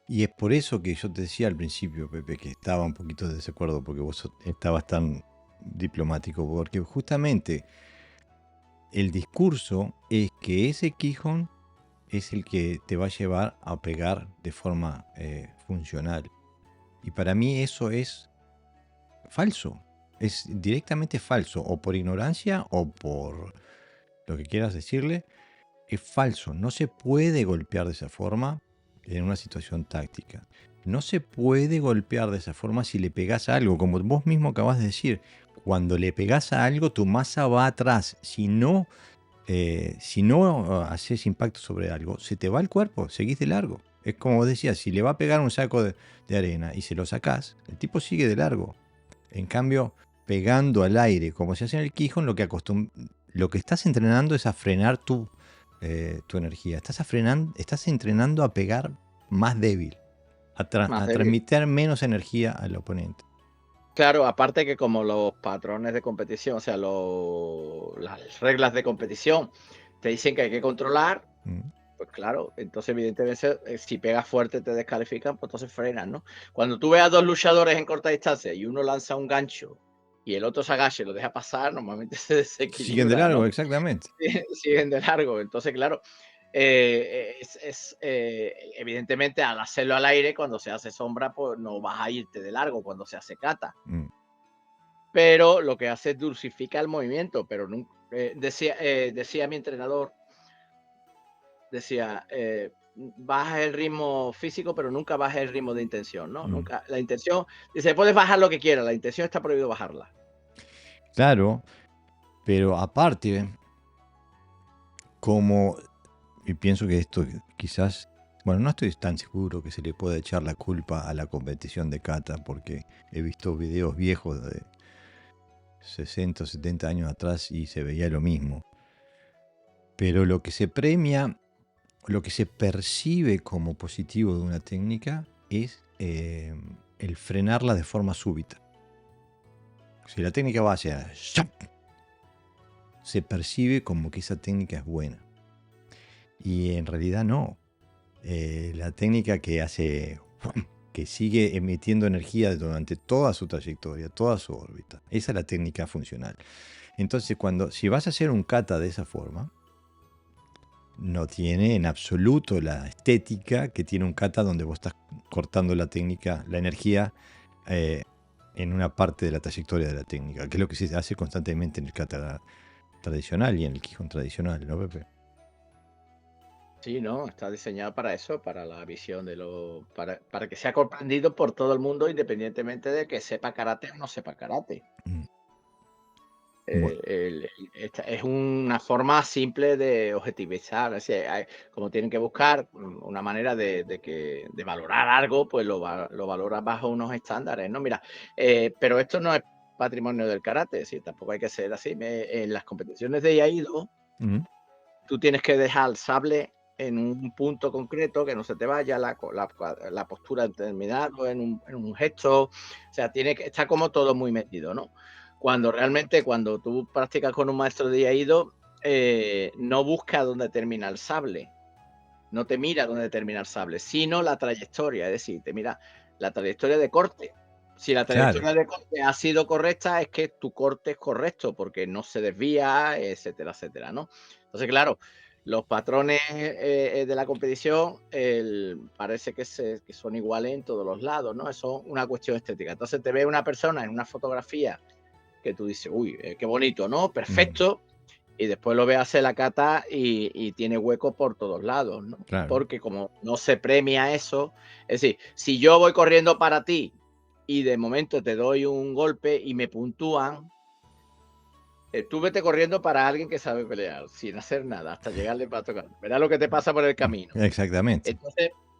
Y es por eso que yo te decía al principio, Pepe, que estaba un poquito de desacuerdo porque vos estabas tan diplomático, porque justamente el discurso es que ese Quijón es el que te va a llevar a pegar de forma funcional. Y para mí eso es falso. Es directamente falso. O por ignorancia o por lo que quieras decirle. Es falso. No se puede golpear de esa forma en una situación táctica. No se puede golpear de esa forma si le pegás a algo. Como vos mismo acabas de decir. Cuando le pegás a algo, tu masa va atrás. Si no haces impacto sobre algo, se te va el cuerpo, seguís de largo. Es como vos decías, si le va a pegar un saco de arena y se lo sacás, el tipo sigue de largo. En cambio, pegando al aire, como se hace en el Quijón, lo que estás entrenando es a frenar tu energía. Estás entrenando a pegar más débil, Más a débil. transmitir menos energía al oponente. Claro, aparte que como los patrones de competición, o sea, las reglas de competición te dicen que hay que controlar, Mm. pues claro, entonces evidentemente si pegas fuerte te descalifican, pues entonces frenas, ¿no? Cuando tú ves a dos luchadores en corta distancia y uno lanza un gancho y el otro se agacha y lo deja pasar, normalmente se Siguen de desequilibran, largo, ¿no? exactamente. Siguen de largo. Entonces, claro, evidentemente al hacerlo al aire, cuando se hace sombra, pues no vas a irte de largo cuando se hace kata. Mm. Pero lo que hace es dulcifica el movimiento, pero nunca, decía mi entrenador, decía, bajas el ritmo físico, pero nunca bajas el ritmo de intención, ¿no? Mm. Nunca, la intención, dice, puedes bajar lo que quieras, la intención está prohibido bajarla. Claro, pero aparte, como y pienso que esto quizás, bueno, no estoy tan seguro que se le pueda echar la culpa a la competición de kata, porque he visto videos viejos de 60 o 70 años atrás y se veía lo mismo. Pero lo que se premia, lo que se percibe como positivo de una técnica es el frenarla de forma súbita. Si la técnica va hacia ¡shap!, se percibe como que esa técnica es buena. Y en realidad no. La técnica que sigue emitiendo energía durante toda su trayectoria, toda su órbita. Esa es la técnica funcional. Entonces, si vas a hacer un kata de esa forma, no tiene en absoluto la estética que tiene un kata donde vos estás cortando la técnica, la energía eh, en una parte de la trayectoria de la técnica, que es lo que se hace constantemente en el kata tradicional y en el Quijón tradicional, ¿no, Pepe? Sí, no, está diseñado para eso, para la visión para que sea comprendido por todo el mundo, independientemente de que sepa karate o no sepa karate. Mm. Bueno. Es una forma simple de objetivizar, es decir, como tienen que buscar una manera de valorar algo, pues lo valora bajo unos estándares, ¿no? Mira, pero esto no es patrimonio del karate, es decir, tampoco hay que ser así. En las competiciones de Iaido, Mm. tú tienes que dejar el sable en un punto concreto, que no se te vaya la postura determinada en un gesto. O sea, tiene que estar como todo muy metido, ¿no? Cuando realmente, cuando tú practicas con un maestro de Iaido, no busca dónde termina el sable, no te mira dónde termina el sable, sino la trayectoria, es decir, te mira la trayectoria de corte. Si la Claro, trayectoria de corte ha sido correcta, es que tu corte es correcto, porque no se desvía, etcétera, etcétera, ¿no? Entonces, claro, los patrones de la competición parece que son iguales en todos los lados, ¿no? Eso es una cuestión estética. Entonces, te ve una persona en una fotografía que tú dices, uy, qué bonito, ¿no? Perfecto. Y después lo ves hacer la kata y tiene hueco por todos lados, ¿no? Claro. Porque como no se premia eso, es decir, si yo voy corriendo para ti y de momento te doy un golpe y me puntúan, tú vete corriendo para alguien que sabe pelear, sin hacer nada, hasta llegarle para tocar. Verás lo que te pasa por el camino. Exactamente.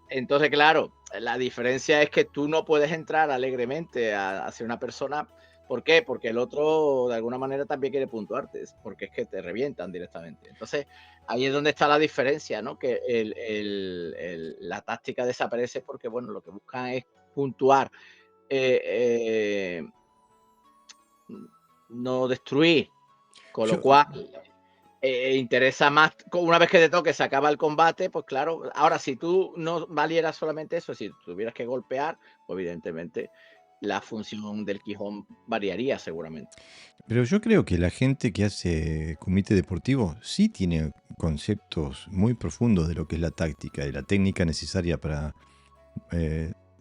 Entonces, claro, la diferencia es que tú no puedes entrar alegremente hacia una persona. ¿Por qué? Porque el otro de alguna manera también quiere puntuarte, porque es que te revientan directamente. Entonces, ahí es donde está la diferencia, ¿no? Que la táctica desaparece porque, bueno, lo que buscan es puntuar, no destruir, con lo cual interesa más, una vez que te toque, se acaba el combate, pues claro, ahora si tú no valieras solamente eso, si tuvieras que golpear, pues evidentemente la función del Quijón variaría seguramente. Pero yo creo que la gente que hace comité deportivo sí tiene conceptos muy profundos de lo que es la táctica y la técnica necesaria para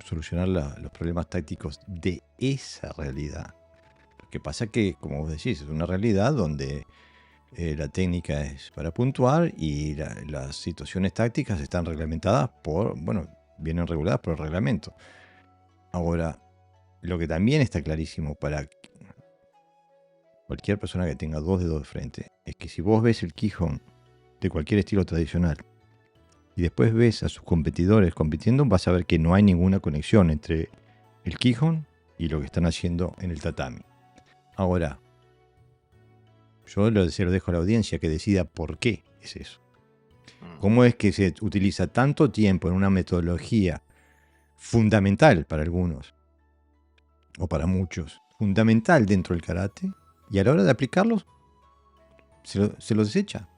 solucionar los problemas tácticos de esa realidad. Lo que pasa que, como vos decís, es una realidad donde la técnica es para puntuar y las situaciones tácticas están reglamentadas vienen reguladas por el reglamento. Ahora, lo que también está clarísimo para cualquier persona que tenga dos dedos de frente es que si vos ves el Quijón de cualquier estilo tradicional y después ves a sus competidores compitiendo, vas a ver que no hay ninguna conexión entre el Quijón y lo que están haciendo en el tatami. Ahora, yo se lo dejo a la audiencia que decida por qué es eso. ¿Cómo es que se utiliza tanto tiempo en una metodología fundamental para algunos, o para muchos, fundamental dentro del karate, y a la hora de aplicarlos, se lo desecha?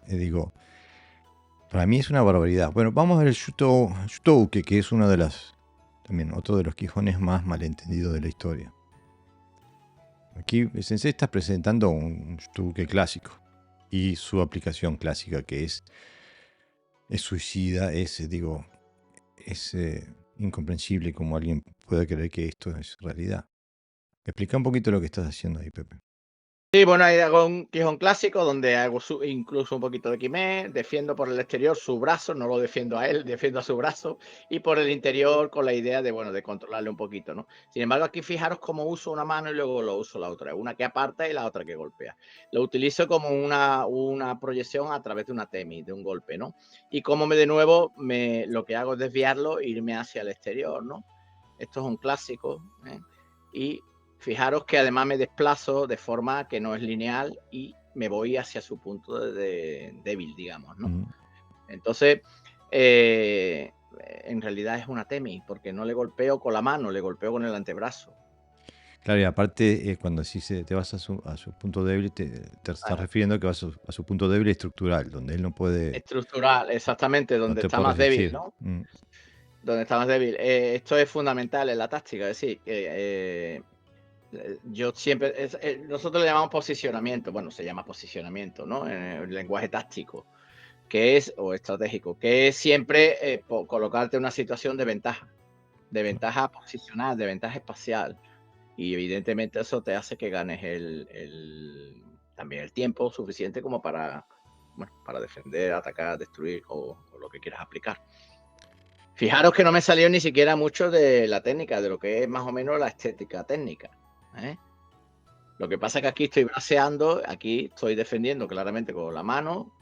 Digo, para mí es una barbaridad. Bueno, vamos a ver el Shutouke, que es también otro de los quijones más malentendidos de la historia. Aquí el sensei está presentando un Shutouke clásico y su aplicación clásica, que es suicida, es incomprensible como alguien puede creer que esto es realidad. Explica un poquito lo que estás haciendo ahí, Pepe. Sí, bueno, ahí hago un Quijón clásico donde hago incluso un poquito de Kime, defiendo por el exterior su brazo, no lo defiendo a él, defiendo a su brazo, y por el interior con la idea de, bueno, de controlarle un poquito, ¿no? Sin embargo, aquí fijaros cómo uso una mano y luego lo uso la otra, una que aparta y la otra que golpea. Lo utilizo como una proyección a través de una temi, de un golpe, ¿no? Y como de nuevo, lo que hago es desviarlo e irme hacia el exterior, ¿no? Esto es un clásico, ¿eh? Y fijaros que además me desplazo de forma que no es lineal y me voy hacia su punto de débil, digamos, ¿no? Entonces, en realidad es una temi, porque no le golpeo con la mano, le golpeo con el antebrazo. Claro, y aparte, cuando decís te vas a su punto débil, te estás refiriendo que vas a su punto débil estructural, donde él no puede... Estructural, exactamente, donde está más débil, ¿no? Donde está más débil. Esto es fundamental en la táctica, es decir, yo siempre, nosotros le llamamos posicionamiento, bueno, se llama posicionamiento, ¿no? En el lenguaje táctico, o estratégico, que es siempre colocarte en una situación de ventaja posicional, de ventaja espacial. Y evidentemente eso te hace que ganes también el tiempo suficiente como para defender, atacar, destruir o lo que quieras aplicar. Fijaros que no me salió ni siquiera mucho de la técnica, de lo que es más o menos la estética técnica, ¿eh? Lo que pasa es que aquí estoy braceando, aquí estoy defendiendo claramente con la mano,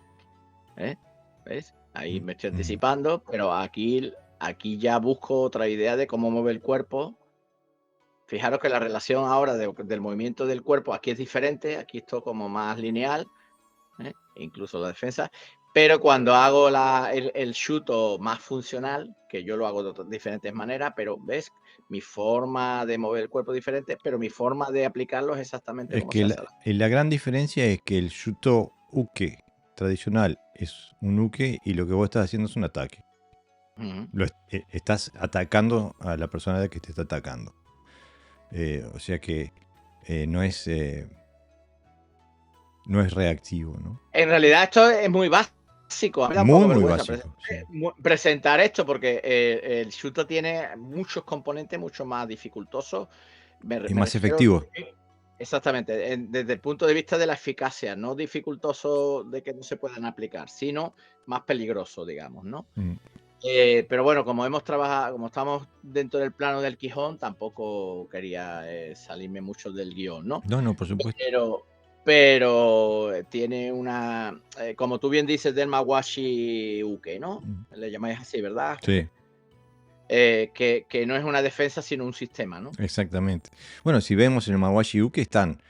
¿eh? ¿Ves? Ahí me estoy anticipando, pero aquí ya busco otra idea de cómo mueve el cuerpo. Fijaros que la relación ahora del movimiento del cuerpo aquí es diferente, aquí esto como más lineal, incluso la defensa, pero cuando hago el shuto más funcional, que yo lo hago de diferentes maneras, pero ves, mi forma de mover el cuerpo es diferente, pero mi forma de aplicarlo es exactamente Es como que se hace. la gran diferencia es que el Shuto Uke tradicional es un uke y lo que vos estás haciendo es un ataque. Estás atacando a la persona que te está atacando. O sea que no es reactivo, ¿no? En realidad esto es muy básico. A mí me da un poco vergüenza presentar esto porque el shooter tiene muchos componentes mucho más dificultosos. Es más efectivo. Exactamente, desde el punto de vista de la eficacia, no dificultoso de que no se puedan aplicar, sino más peligroso, digamos, ¿no? Mm. Pero bueno, como hemos trabajado, como estamos dentro del plano del Quijón, tampoco quería salirme mucho del guión, ¿no? No, no, por supuesto. Pero tiene una, como tú bien dices, del Mawashi Uke, ¿no? Mm. Le llamáis así, ¿verdad, Sí, Jorge? Que no es una defensa, sino un sistema, ¿no? exactamente. Bueno, si vemos en el Mawashi Uke están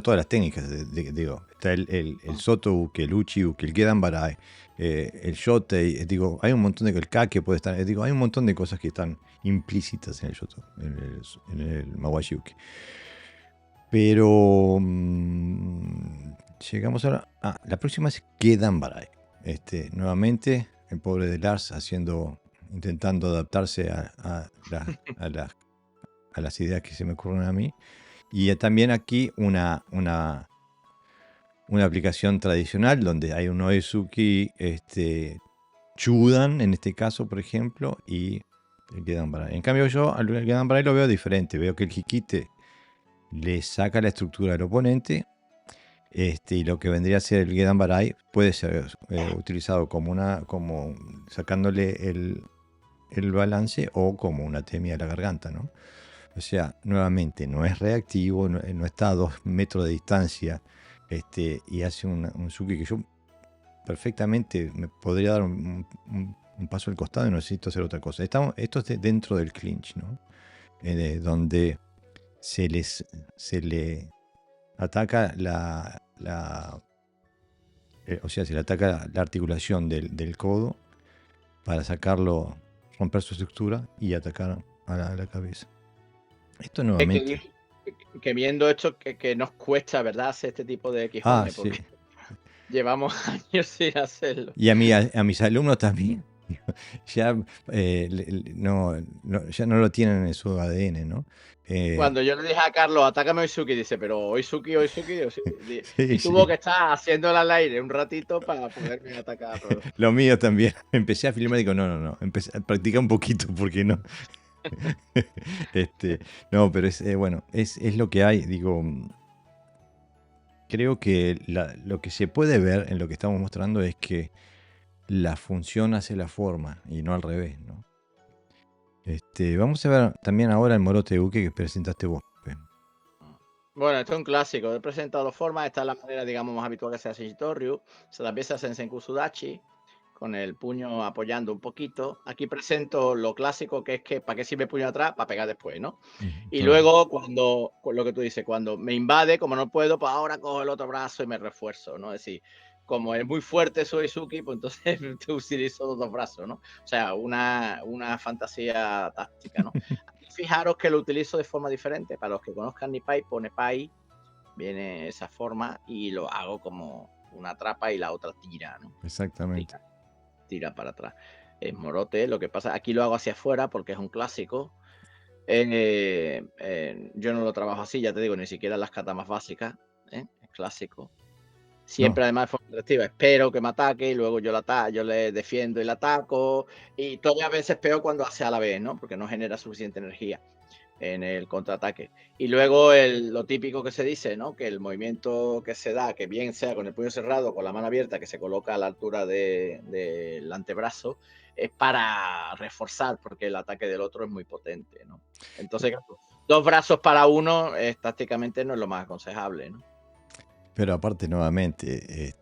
todas las técnicas, digo, está el Soto Uke, el Uchi Uke, el Gedan Barai, el Shotei, digo, hay un montón el Kake puede estar, digo, hay un montón de cosas que están implícitas en el Soto, en el Mawashi Uke. Pero llegamos ahora. La próxima es Gedan Barai. Nuevamente, el pobre de Lars intentando adaptarse a las ideas que se me ocurren a mí. Y también aquí una aplicación tradicional donde hay un Oesuki Chudan, en este caso, por ejemplo, y el Gedan Barai. En cambio, yo al Gedan Barai lo veo diferente. Veo que el Hikite le saca la estructura al oponente, y lo que vendría a ser el Gedan Barai puede ser utilizado como sacándole el balance o como una temia a la garganta, ¿no? O sea, nuevamente, no es reactivo, no está a 2 metros de distancia, y hace un Suki que yo perfectamente me podría dar un paso al costado y no necesito hacer otra cosa. Esto es dentro del clinch, ¿no? Donde se le ataca o sea, se le ataca la articulación del codo para sacarlo, romper su estructura y atacar a la cabeza. Esto nuevamente. Que viendo esto, que nos cuesta, ¿verdad?, hacer este tipo de quijones, Sí. porque llevamos años sin hacerlo. Y a mis alumnos también. Ya, ya no lo tienen en su ADN, ¿no? Cuando yo le dije a Carlos, atácame Oizuki, dice, pero Oizuki. Sí, Y tuvo sí. que estar haciéndola al aire un ratito para poderme atacar. Pero... Lo mío también. Empecé a filmar y digo, no. Empecé a practicar un poquito porque no. No, pero bueno, es lo que hay. Digo, creo que lo que se puede ver en lo que estamos mostrando es que la función hace la forma y no al revés, ¿no? Vamos a ver también ahora el Morote Uke que presentaste vos. Bueno, esto es un clásico. He presentado dos formas. Esta es la manera, digamos, más habitual que se hace Shitoryu. Se también se hace en Senku Sudachi, con el puño apoyando un poquito. Aquí presento lo clásico, que es que ¿para qué sirve el puño atrás? Para pegar después, ¿no? Y luego, cuando, lo que tú dices, cuando me invade, como no puedo, pues ahora cojo el otro brazo y me refuerzo, ¿no? Es decir, como es muy fuerte Suizuki, pues entonces te utilizo los dos brazos, ¿no? O sea, una fantasía táctica, ¿no? Fijaros que lo utilizo de forma diferente. Para los que conozcan Nipai, pone Pai, viene esa forma y lo hago como una trapa y la otra tira, ¿no? Exactamente. Tira para atrás. Es Morote, lo que pasa, aquí lo hago hacia afuera porque es un clásico. Yo no lo trabajo así, ya te digo, ni siquiera en las katamas básicas, es clásico. Siempre, además, de forma interactiva. Espero que me ataque y luego yo le defiendo y la ataco. Y todavía a veces peor cuando hace a la vez, ¿no? Porque no genera suficiente energía en el contraataque. Y luego lo típico que se dice, ¿no? Que el movimiento que se da, que bien sea con el puño cerrado o con la mano abierta, que se coloca a la altura del antebrazo, es para reforzar, porque el ataque del otro es muy potente, ¿no? Entonces, dos brazos para uno, tácticamente no es lo más aconsejable, ¿no? Pero aparte, nuevamente,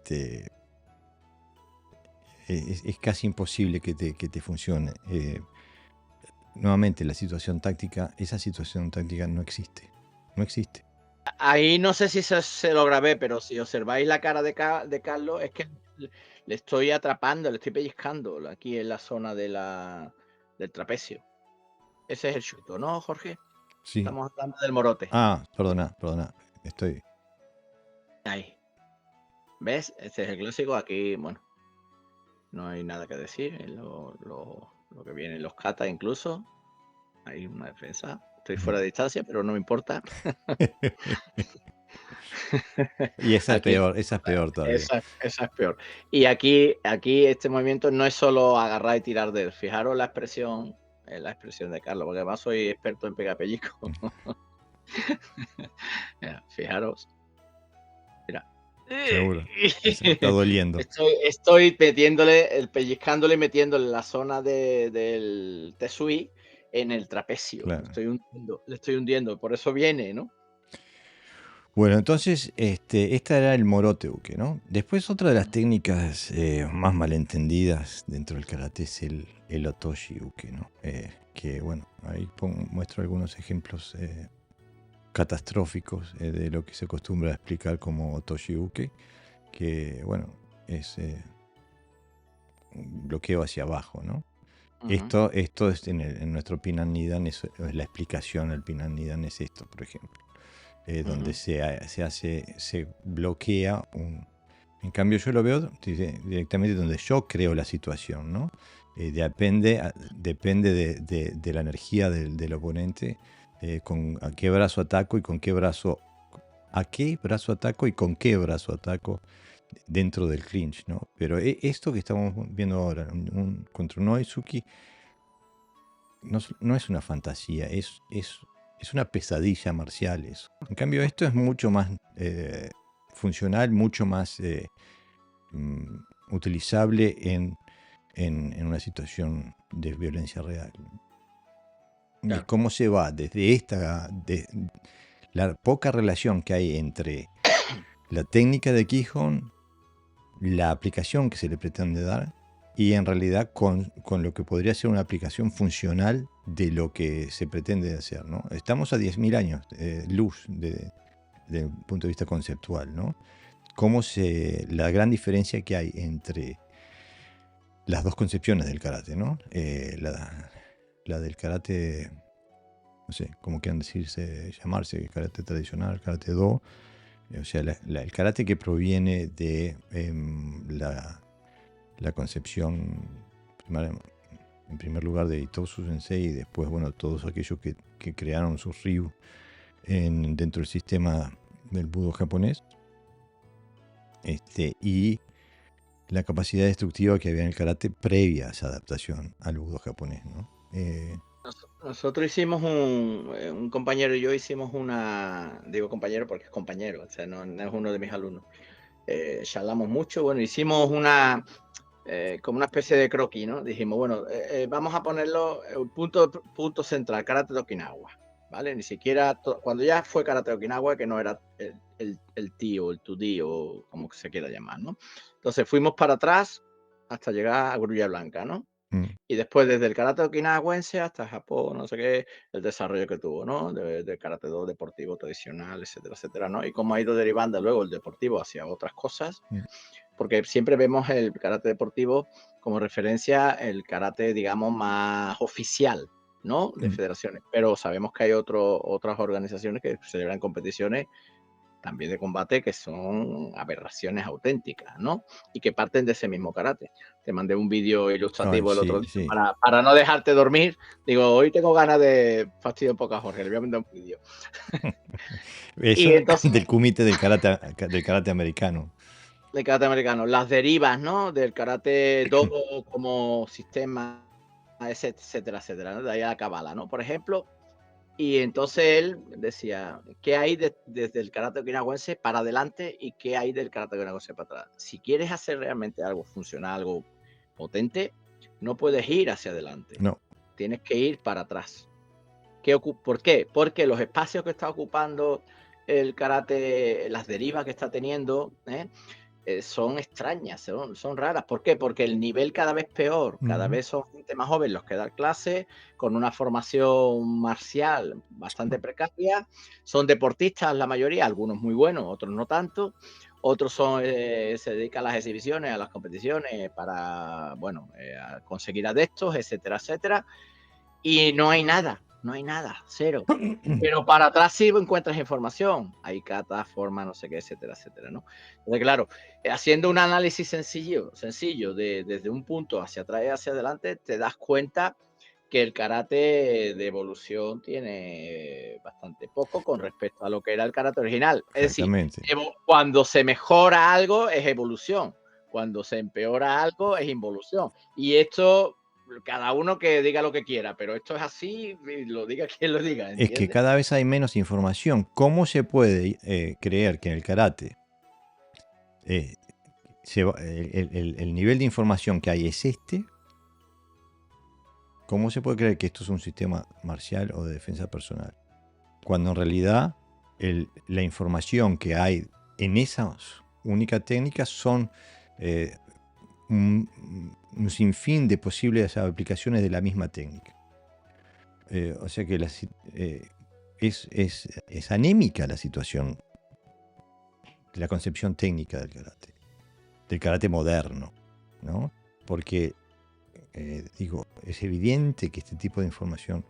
es casi imposible que te funcione. Nuevamente, esa situación táctica no existe. No existe. Ahí no sé si se lo grabé, pero si observáis la cara de Carlos, es que le estoy atrapando, le estoy pellizcando aquí en la zona del trapecio. Ese es el chuto, ¿no, Jorge? Sí. Estamos hablando del morote. Perdona. Estoy. Ahí. ¿Ves? Este es el clásico. Aquí, bueno, no hay nada que decir. Es lo que viene en los katas incluso. Hay una defensa. Estoy fuera de distancia, pero no me importa. Y esa es Aquí, peor todavía. esa es peor. Y aquí este movimiento no es solo agarrar y tirar de él. Fijaros la expresión de Carlos, porque además soy experto en pegar pellizco. Mira, fijaros, mira. Seguro. Está doliendo. Estoy metiéndole, pellizcándole y metiéndole la zona del tesui en el trapecio. Claro. Le estoy hundiendo, por eso viene, ¿no? Bueno, entonces, esta era el morote uke, ¿no? Después otra de las técnicas más malentendidas dentro del karate es el otoshi uke, ¿no? Que bueno, ahí muestro algunos ejemplos catastróficos de lo que se acostumbra a explicar como otoshi uke, que bueno, es un bloqueo hacia abajo, ¿no? Ujú, Esto es en nuestro Pinan Nidan, es la explicación al Pinan Nidan es esto, por ejemplo. Donde ujú. se bloquea un... En cambio yo lo veo directamente donde yo creo la situación, ¿no? Depende de la energía del oponente, con a qué brazo ataco y con qué brazo... A qué brazo ataco y con qué brazo ataco dentro del clinch, ¿no? Pero esto que estamos viendo ahora, contra un Oizuki, no es una fantasía, es una pesadilla marcial eso. En cambio, esto es mucho más funcional, mucho más mm, utilizable en una situación de violencia real. Y Claro. cómo se va desde la poca relación que hay entre la técnica de Kihon, la aplicación que se le pretende dar y en realidad con lo que podría ser una aplicación funcional de lo que se pretende hacer, ¿no? Estamos a 10.000 años luz desde el punto de vista conceptual, ¿no? La gran diferencia que hay entre las dos concepciones del karate, ¿no? La del karate, no sé, como quieran llamarse, karate tradicional, karate do, o sea, el karate que proviene de la concepción, en primer lugar, de Itosu Sensei y después, bueno, todos aquellos que crearon sus ryu dentro del sistema del budo japonés, y la capacidad destructiva que había en el karate previa a esa adaptación al budo japonés, ¿no? Nosotros hicimos un compañero y yo hicimos digo compañero porque es compañero, o sea, no es uno de mis alumnos. Charlamos mucho, bueno, hicimos como una especie de croquis, ¿no? Dijimos, bueno, vamos a ponerlo, punto central, karate de Okinawa, ¿vale? Ni siquiera, cuando ya fue karate de Okinawa, que no era el tío, el tudí o como se quiera llamar, ¿no? Entonces fuimos para atrás hasta llegar a Grulla Blanca, ¿no? Mm, Y después desde el karate okinawense hasta Japón, no sé qué, el desarrollo que tuvo, ¿no? Del karate do deportivo tradicional, etcétera, etcétera, ¿no? Y cómo ha ido derivando luego el deportivo hacia otras cosas, mm. porque siempre vemos el karate deportivo como referencia el karate, digamos, más oficial, ¿no? De Mm. federaciones. Pero sabemos que hay otras organizaciones que celebran competiciones también de combate que son aberraciones auténticas, ¿no? Y que parten de ese mismo karate. Te mandé un vídeo Ah, ilustrativo el otro sí, día sí. para no dejarte dormir. Digo, hoy tengo ganas de fastidio un poco a Jorge, le voy a mandar un vídeo. Y Eso entonces, del kumite del karate americano. de karate americano, las derivas, ¿no? Del karate do como sistema, etcétera, etcétera, ¿no? De ahí a la cabala, ¿no? Por ejemplo, y entonces él decía, ¿qué hay desde el karate okinawense para adelante y qué hay del karate okinawense para atrás? Si quieres hacer realmente algo funcional, algo potente, no puedes ir hacia adelante, No. tienes que ir para atrás. ¿Por qué? Porque los espacios que está ocupando el karate, las derivas que está teniendo, son extrañas, son raras. ¿Por qué? Porque el nivel cada vez peor, cada Ujú. vez son gente más joven los que dan clase, con una formación marcial bastante precaria, son deportistas la mayoría, algunos muy buenos, otros no tanto, otros se dedican a las exhibiciones, a las competiciones para, bueno, a conseguir adeptos, etcétera, etcétera, y no hay nada, cero. Pero para atrás sí encuentras información. Hay kata, forma, no sé qué, etcétera, etcétera, ¿no? Entonces, claro, haciendo un análisis sencillo desde un punto hacia atrás y hacia adelante, te das cuenta que el karate de evolución tiene bastante poco con respecto a lo que era el karate original. Es decir, Exactamente. cuando se mejora algo es evolución, cuando se empeora algo es involución. Y esto cada uno que diga lo que quiera, pero esto es así, y lo diga quien lo diga, Es que ¿entiendes? cada vez hay menos información. ¿Cómo se puede creer que en el karate eh, el nivel de información que hay es este? ¿Cómo se puede creer que esto es un sistema marcial o de defensa personal? Cuando en realidad la información que hay en esa única técnica son un sinfín de posibles aplicaciones de la misma técnica. O sea que es anémica la situación de la concepción técnica del karate moderno, ¿no? Porque, digo, es evidente que este tipo de información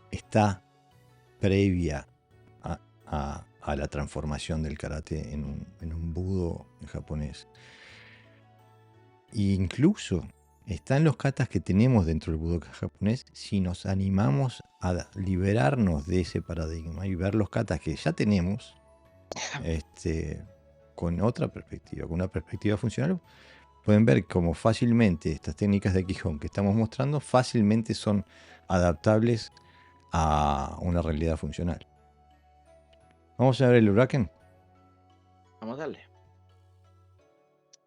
está previa a la transformación del karate en un budo japonés. E incluso están los katas que tenemos dentro del budo japonés si nos animamos a liberarnos de ese paradigma y ver los katas que ya tenemos con otra perspectiva, con una perspectiva funcional. Pueden ver cómo fácilmente estas técnicas de Kihon que estamos mostrando fácilmente son adaptables a una realidad funcional. Vamos a ver el huracán. Vamos a darle.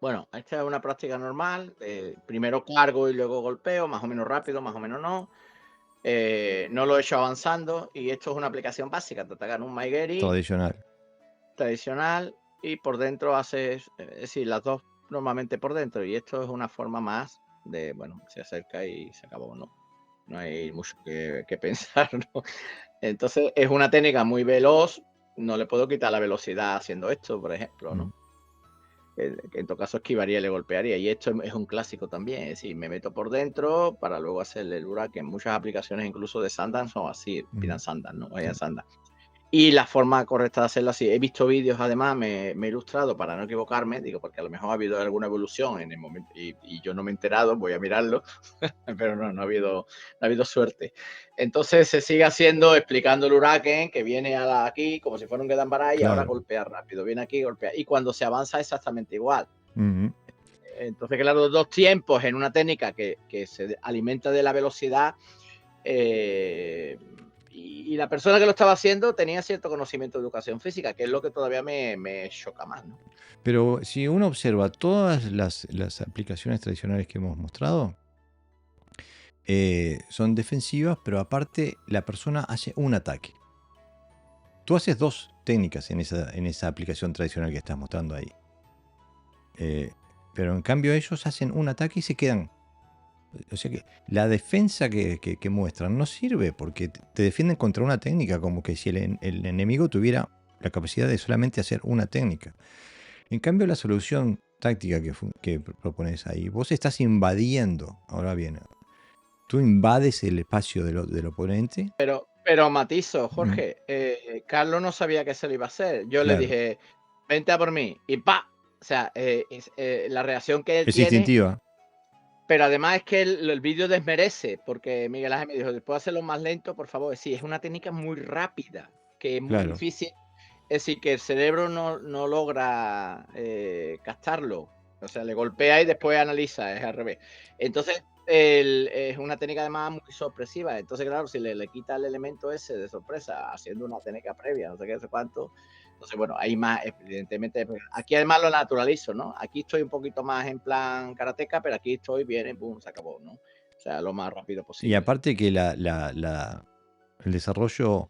Bueno, esta es una práctica normal. Primero cargo y luego golpeo, más o menos rápido, más o menos no. No lo he hecho avanzando y esto es una aplicación básica. Te atacan un Maigeri tradicional y por dentro haces, es decir, las dos normalmente por dentro, y esto es una forma más de, bueno, se acerca y se acabó, ¿no? No hay mucho que pensar, ¿no? Entonces es una técnica muy veloz, no le puedo quitar la velocidad haciendo esto, por ejemplo, ¿no? Que en todo caso esquivaría y le golpearía, y esto es un clásico también, es decir, me meto por dentro para luego hacerle el huracán. Muchas aplicaciones incluso de Sandan son así, pidan Sandan, ¿no? Vayan Sandan. Y la forma correcta de hacerlo así. He visto vídeos, además, me he ilustrado para no equivocarme, digo, porque a lo mejor ha habido alguna evolución en el momento y yo no me he enterado, voy a mirarlo, pero no ha habido suerte. Entonces se sigue haciendo, explicando el huracán, que viene aquí como si fuera un Gedanbarai y ahora golpea rápido, viene aquí, golpea. Y cuando se avanza exactamente igual. Entonces, claro, dos tiempos en una técnica que se alimenta de la velocidad. Y la persona que lo estaba haciendo tenía cierto conocimiento de educación física, que es lo que todavía me choca más, ¿no? Pero si uno observa todas las aplicaciones tradicionales que hemos mostrado, son defensivas, pero aparte la persona hace un ataque. Tú haces dos técnicas en esa aplicación tradicional que estás mostrando ahí. Pero en cambio ellos hacen un ataque y se quedan. O sea que la defensa que muestran no sirve porque te defienden contra una técnica, como que si el enemigo tuviera la capacidad de solamente hacer una técnica. En cambio, la solución táctica que propones ahí, vos estás invadiendo. Ahora bien, tú invades el espacio del oponente. Pero matizo, Jorge, Carlos no sabía que se lo iba a hacer. Yo le dije, vente a por mí, y ¡pa! O sea, la reacción que él es tiene... instintiva. Pero además es que el vídeo desmerece, porque Miguel Ángel me dijo, después hacerlo más lento, por favor. Sí, es una técnica muy rápida, que es muy difícil. Es decir, que el cerebro no logra captarlo. O sea, le golpea y después analiza, es al revés. Entonces, es una técnica además muy sorpresiva. Entonces, claro, si le quita el elemento ese de sorpresa, haciendo una técnica previa, no sé qué, no sé cuánto. Entonces, bueno, hay más, evidentemente. Aquí además lo naturalizo, ¿no? Aquí estoy un poquito más en plan karateca, pero aquí estoy bien, boom, se acabó, ¿no? O sea, lo más rápido posible. Y aparte que el desarrollo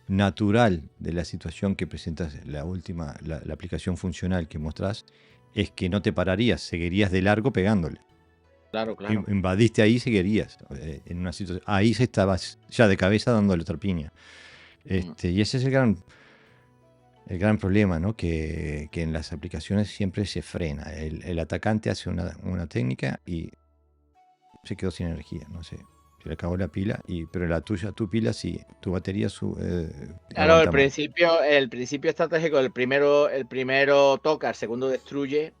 natural de la situación que presentas, la aplicación funcional que mostrás, es que no te pararías, seguirías de largo pegándole. Claro. Invadiste ahí, seguirías en una situación. Ahí se estabas ya de cabeza dándole otra piña. Y ese es el gran problema, ¿no? Que en las aplicaciones siempre se frena. El atacante hace una técnica y se quedó sin energía, no sé. Se le acabó la pila, pero tu pila sí, tu batería claro, el principio estratégico, el primero toca, el segundo destruye.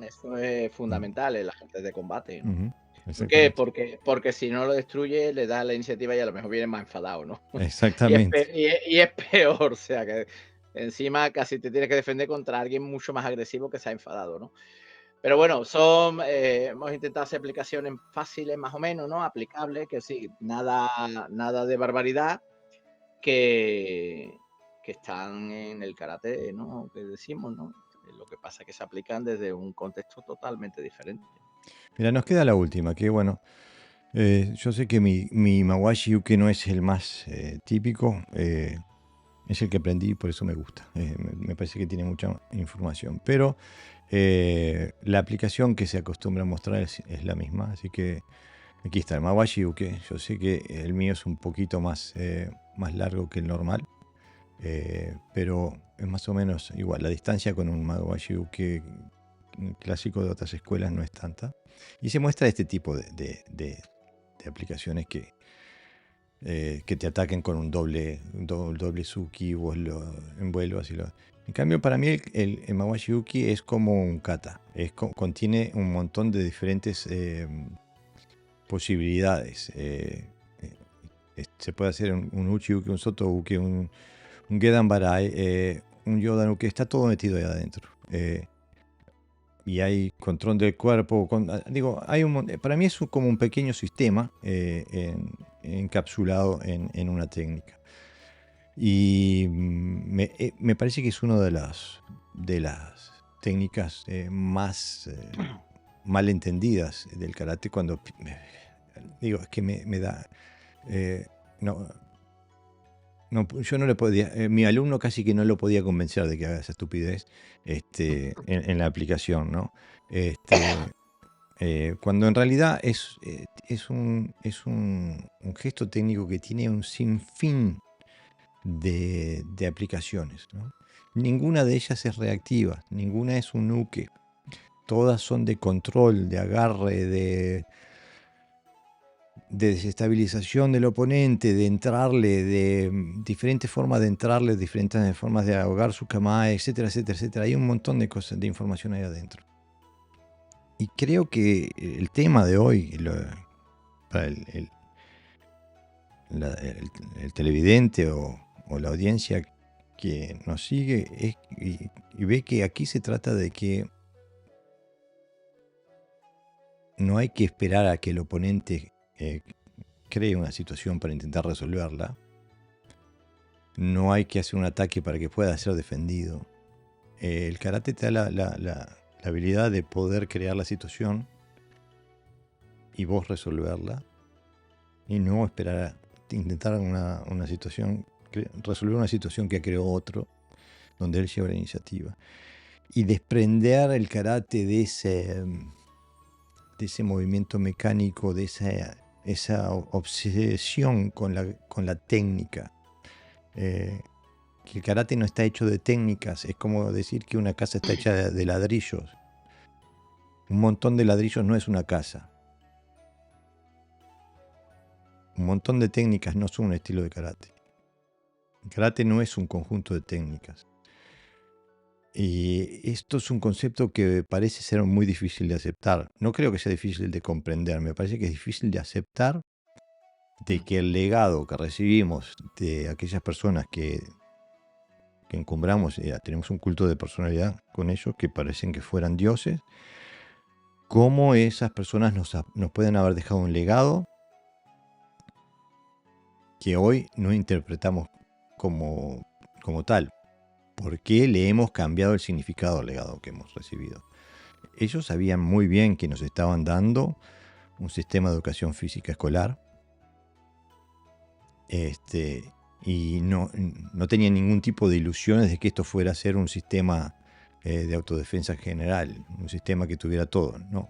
Eso es fundamental en las artes de combate, ¿no? ¿Por qué? Porque si no lo destruye, le da la iniciativa y a lo mejor viene más enfadado, ¿no? Exactamente. Y es peor, o sea, que encima casi te tienes que defender contra alguien mucho más agresivo que se ha enfadado, ¿no? Pero bueno, hemos intentado hacer aplicaciones fáciles, más o menos, ¿no? Aplicables, que sí, nada de barbaridad, que, que están en el karate, ¿no? Que decimos, ¿no? Lo que pasa es que se aplican desde un contexto totalmente diferente. Mira, nos queda la última, que bueno, yo sé que mi Mawashi Uke no es el más típico, es el que aprendí, por eso me gusta. Me parece que tiene mucha información. Pero la aplicación que se acostumbra a mostrar es la misma. Así que aquí está el Mawashi Uke. Yo sé que el mío es un poquito más largo que el normal. Pero es más o menos igual. La distancia con un Mawashi Uke clásico de otras escuelas no es tanta. Y se muestra este tipo de aplicaciones que te ataquen con un doble Suki o en vuelo. En cambio, para mí el Mawashi Uki es como un kata. Contiene un montón de diferentes posibilidades. Se puede hacer un Uchi Uki, un Soto Uki, un Gedan Barai, un Yodan Uki. Está todo metido ahí adentro. Y hay control del cuerpo. Digo, para mí es como un pequeño sistema encapsulado en una técnica. Y me parece que es una de las técnicas más mal entendidas del karate. Digo, es que me da... no, yo no le podía... mi alumno casi que no lo podía convencer de que haga esa estupidez en la aplicación, ¿no? Cuando en realidad es un gesto técnico que tiene un sinfín de aplicaciones, ¿no? Ninguna de ellas es reactiva, ninguna es un uke. Todas son de control, de agarre, de desestabilización del oponente, de entrarle, de diferentes formas de entrarle, diferentes formas de ahogar su kamae, etcétera, etcétera, etcétera. Hay un montón de cosas, de información ahí adentro. Y creo que el tema de hoy, para el televidente o la audiencia que nos sigue y ve que aquí se trata de que no hay que esperar a que el oponente cree una situación para intentar resolverla. No hay que hacer un ataque para que pueda ser defendido. El karate te da la habilidad de poder crear la situación y vos resolverla y no esperar a intentar una situación, resolver una situación que creó otro, donde él lleva la iniciativa. Y desprender el karate de ese movimiento mecánico, de esa obsesión con la técnica. Que el karate no está hecho de técnicas, es como decir que una casa está hecha de ladrillos. Un montón de ladrillos no es una casa. Un montón de técnicas no son un estilo de karate. El karate no es un conjunto de técnicas. Y esto es un concepto que parece ser muy difícil de aceptar. No creo que sea difícil de comprender, me parece que es difícil de aceptar de que el legado que recibimos de aquellas personas que encumbramos, tenemos un culto de personalidad con ellos, que parecen que fueran dioses, cómo esas personas nos pueden haber dejado un legado que hoy no interpretamos como tal. ¿Por qué le hemos cambiado el significado al legado que hemos recibido? Ellos sabían muy bien que nos estaban dando un sistema de educación física escolar, y no tenían ningún tipo de ilusiones de que esto fuera a ser un sistema de autodefensa general, un sistema que tuviera todo. No,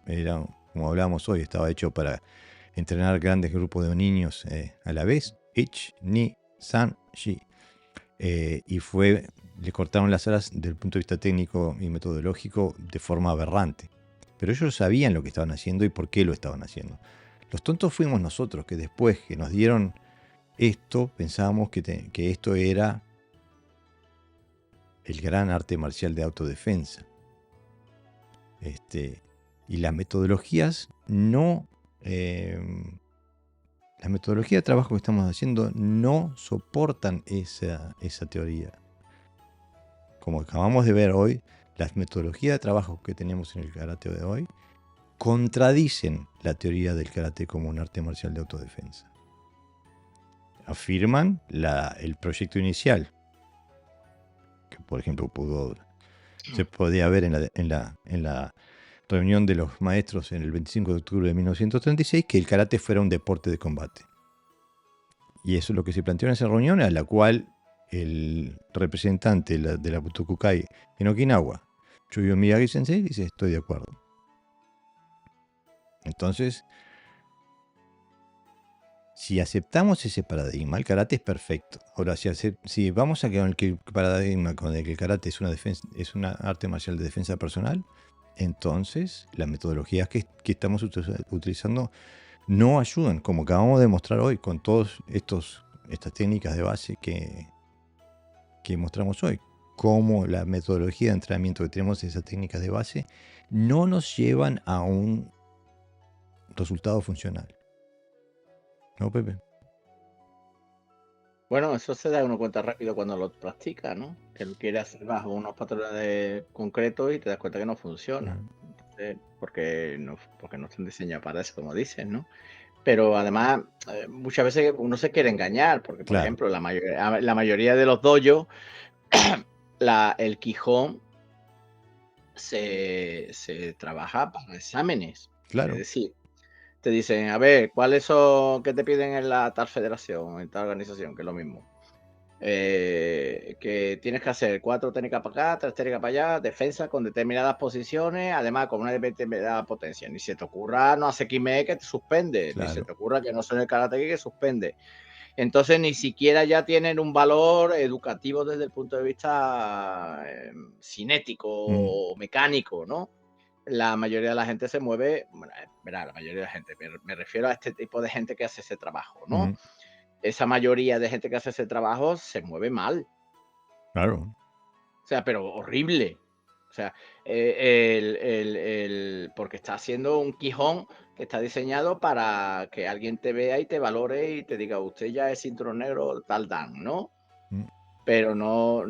era, como hablábamos hoy, estaba hecho para entrenar grandes grupos de niños a la vez. Ich, ni, san, shi. Y le cortaron las alas desde el punto de vista técnico y metodológico de forma aberrante. Pero ellos sabían lo que estaban haciendo y por qué lo estaban haciendo. Los tontos fuimos nosotros, que después que nos dieron esto, pensábamos que esto era el gran arte marcial de autodefensa. Y las metodologías la metodología de trabajo que estamos haciendo no soportan esa teoría. Como acabamos de ver hoy, las metodologías de trabajo que tenemos en el karate de hoy contradicen la teoría del karate como un arte marcial de autodefensa. Afirman el proyecto inicial, que por ejemplo se podía ver en la reunión de los maestros en el 25 de octubre de 1936, que el karate fuera un deporte de combate. Y eso es lo que se planteó en esa reunión, a la cual el representante de la Butokukai en Okinawa, Chuyo Miyagi Sensei, dice: estoy de acuerdo. Entonces, si aceptamos ese paradigma, el karate es perfecto. Ahora, si vamos a quedar con el paradigma con el que el karate es una arte marcial de defensa personal, entonces las metodologías que estamos utilizando no ayudan, como acabamos de mostrar hoy con todas estas técnicas de base que mostramos hoy. Como la metodología de entrenamiento que tenemos, esas técnicas de base, no nos llevan a un resultado funcional. ¿No, Pepe? Bueno, eso se da uno cuenta rápido cuando lo practica, ¿no? Que lo quiere hacer bajo unos patrones concretos y te das cuenta que no funciona. Porque no están diseñados para eso, como dices, ¿no? Pero además, muchas veces uno se quiere engañar, porque, por ejemplo, la mayoría de los dojos, el Quijón se trabaja para exámenes. Claro. Es decir, te dicen, a ver, ¿cuáles son que te piden en la tal federación, en tal organización? Que es lo mismo. Que tienes que hacer 4 técnicas para acá, 3 técnicas para allá, defensa con determinadas posiciones, además con una determinada potencia. Ni se te ocurra no hacer Kime que te suspende, ni se te ocurra que no son el karate que suspende. Entonces ni siquiera ya tienen un valor educativo desde el punto de vista cinético o mecánico, ¿no? La mayoría de la gente se mueve, la mayoría de la gente, me refiero a este tipo de gente que hace ese trabajo, ¿no? Esa mayoría de gente que hace ese trabajo se mueve mal. Claro. O sea, pero horrible. O sea, porque está haciendo un Quijón que está diseñado para que alguien te vea y te valore y te diga, usted ya es cinturón negro, tal dan, ¿no? Pero no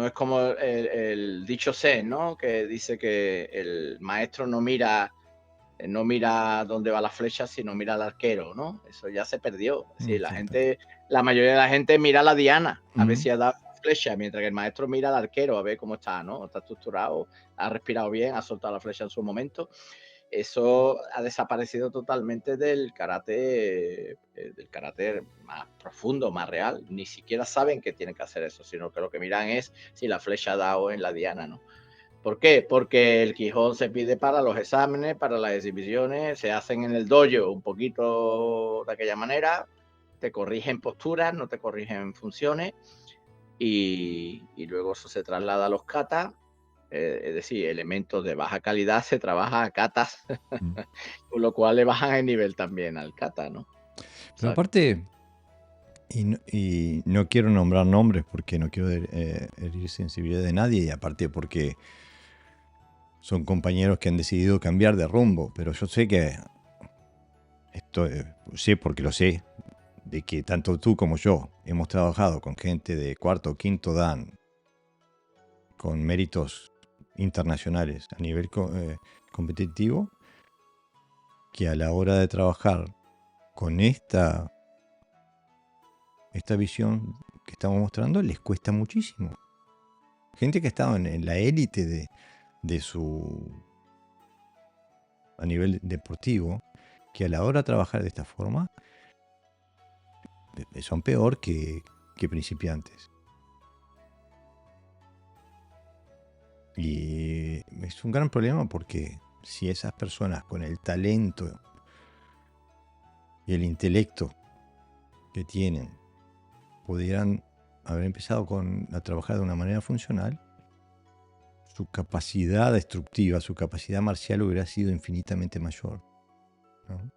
es como el dicho Zen, ¿no? Que dice que el maestro no mira dónde va la flecha, sino mira al arquero, ¿no? Eso ya se perdió. Es decir, la mayoría de la gente mira a la diana a ver si ha dado flecha, mientras que el maestro mira al arquero a ver cómo está, ¿no? Está estructurado, ha respirado bien, ha soltado la flecha en su momento. Eso ha desaparecido totalmente del karate más profundo, más real. Ni siquiera saben que tienen que hacer eso, sino que lo que miran es si la flecha ha dado en la diana, ¿no? ¿Por qué? Porque el Quijón se pide para los exámenes, para las exhibiciones, se hacen en el dojo un poquito de aquella manera, te corrigen posturas, no te corrigen funciones y luego eso se traslada a los katas, es decir, elementos de baja calidad se trabaja a katas, con lo cual le bajan el nivel también al kata, ¿no? Pero aparte, y no quiero nombrar nombres porque no quiero herir sensibilidad de nadie, y aparte porque son compañeros que han decidido cambiar de rumbo, pero yo sé que, sé porque lo sé, de que tanto tú como yo hemos trabajado con gente de cuarto o quinto dan, con méritos internacionales a nivel competitivo, que a la hora de trabajar con esta visión que estamos mostrando les cuesta muchísimo. Gente que ha estado en la élite a nivel deportivo, que a la hora de trabajar de esta forma son peor que principiantes. Y es un gran problema porque si esas personas con el talento y el intelecto que tienen pudieran haber empezado a trabajar de una manera funcional, su capacidad destructiva, su capacidad marcial hubiera sido infinitamente mayor, ¿no?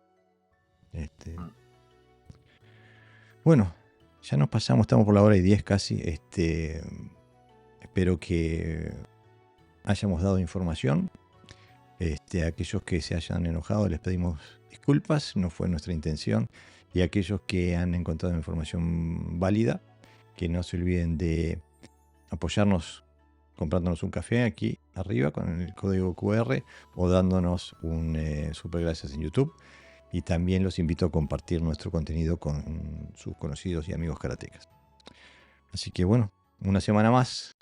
Bueno, ya nos pasamos, estamos por la hora y 10 casi. Espero que hayamos dado información. A aquellos que se hayan enojado les pedimos disculpas, no fue nuestra intención. Y a aquellos que han encontrado información válida, que no se olviden de apoyarnos comprándonos un café aquí arriba con el código QR o dándonos un super gracias en YouTube. Y también los invito a compartir nuestro contenido con sus conocidos y amigos karatecas. Así que bueno, una semana más.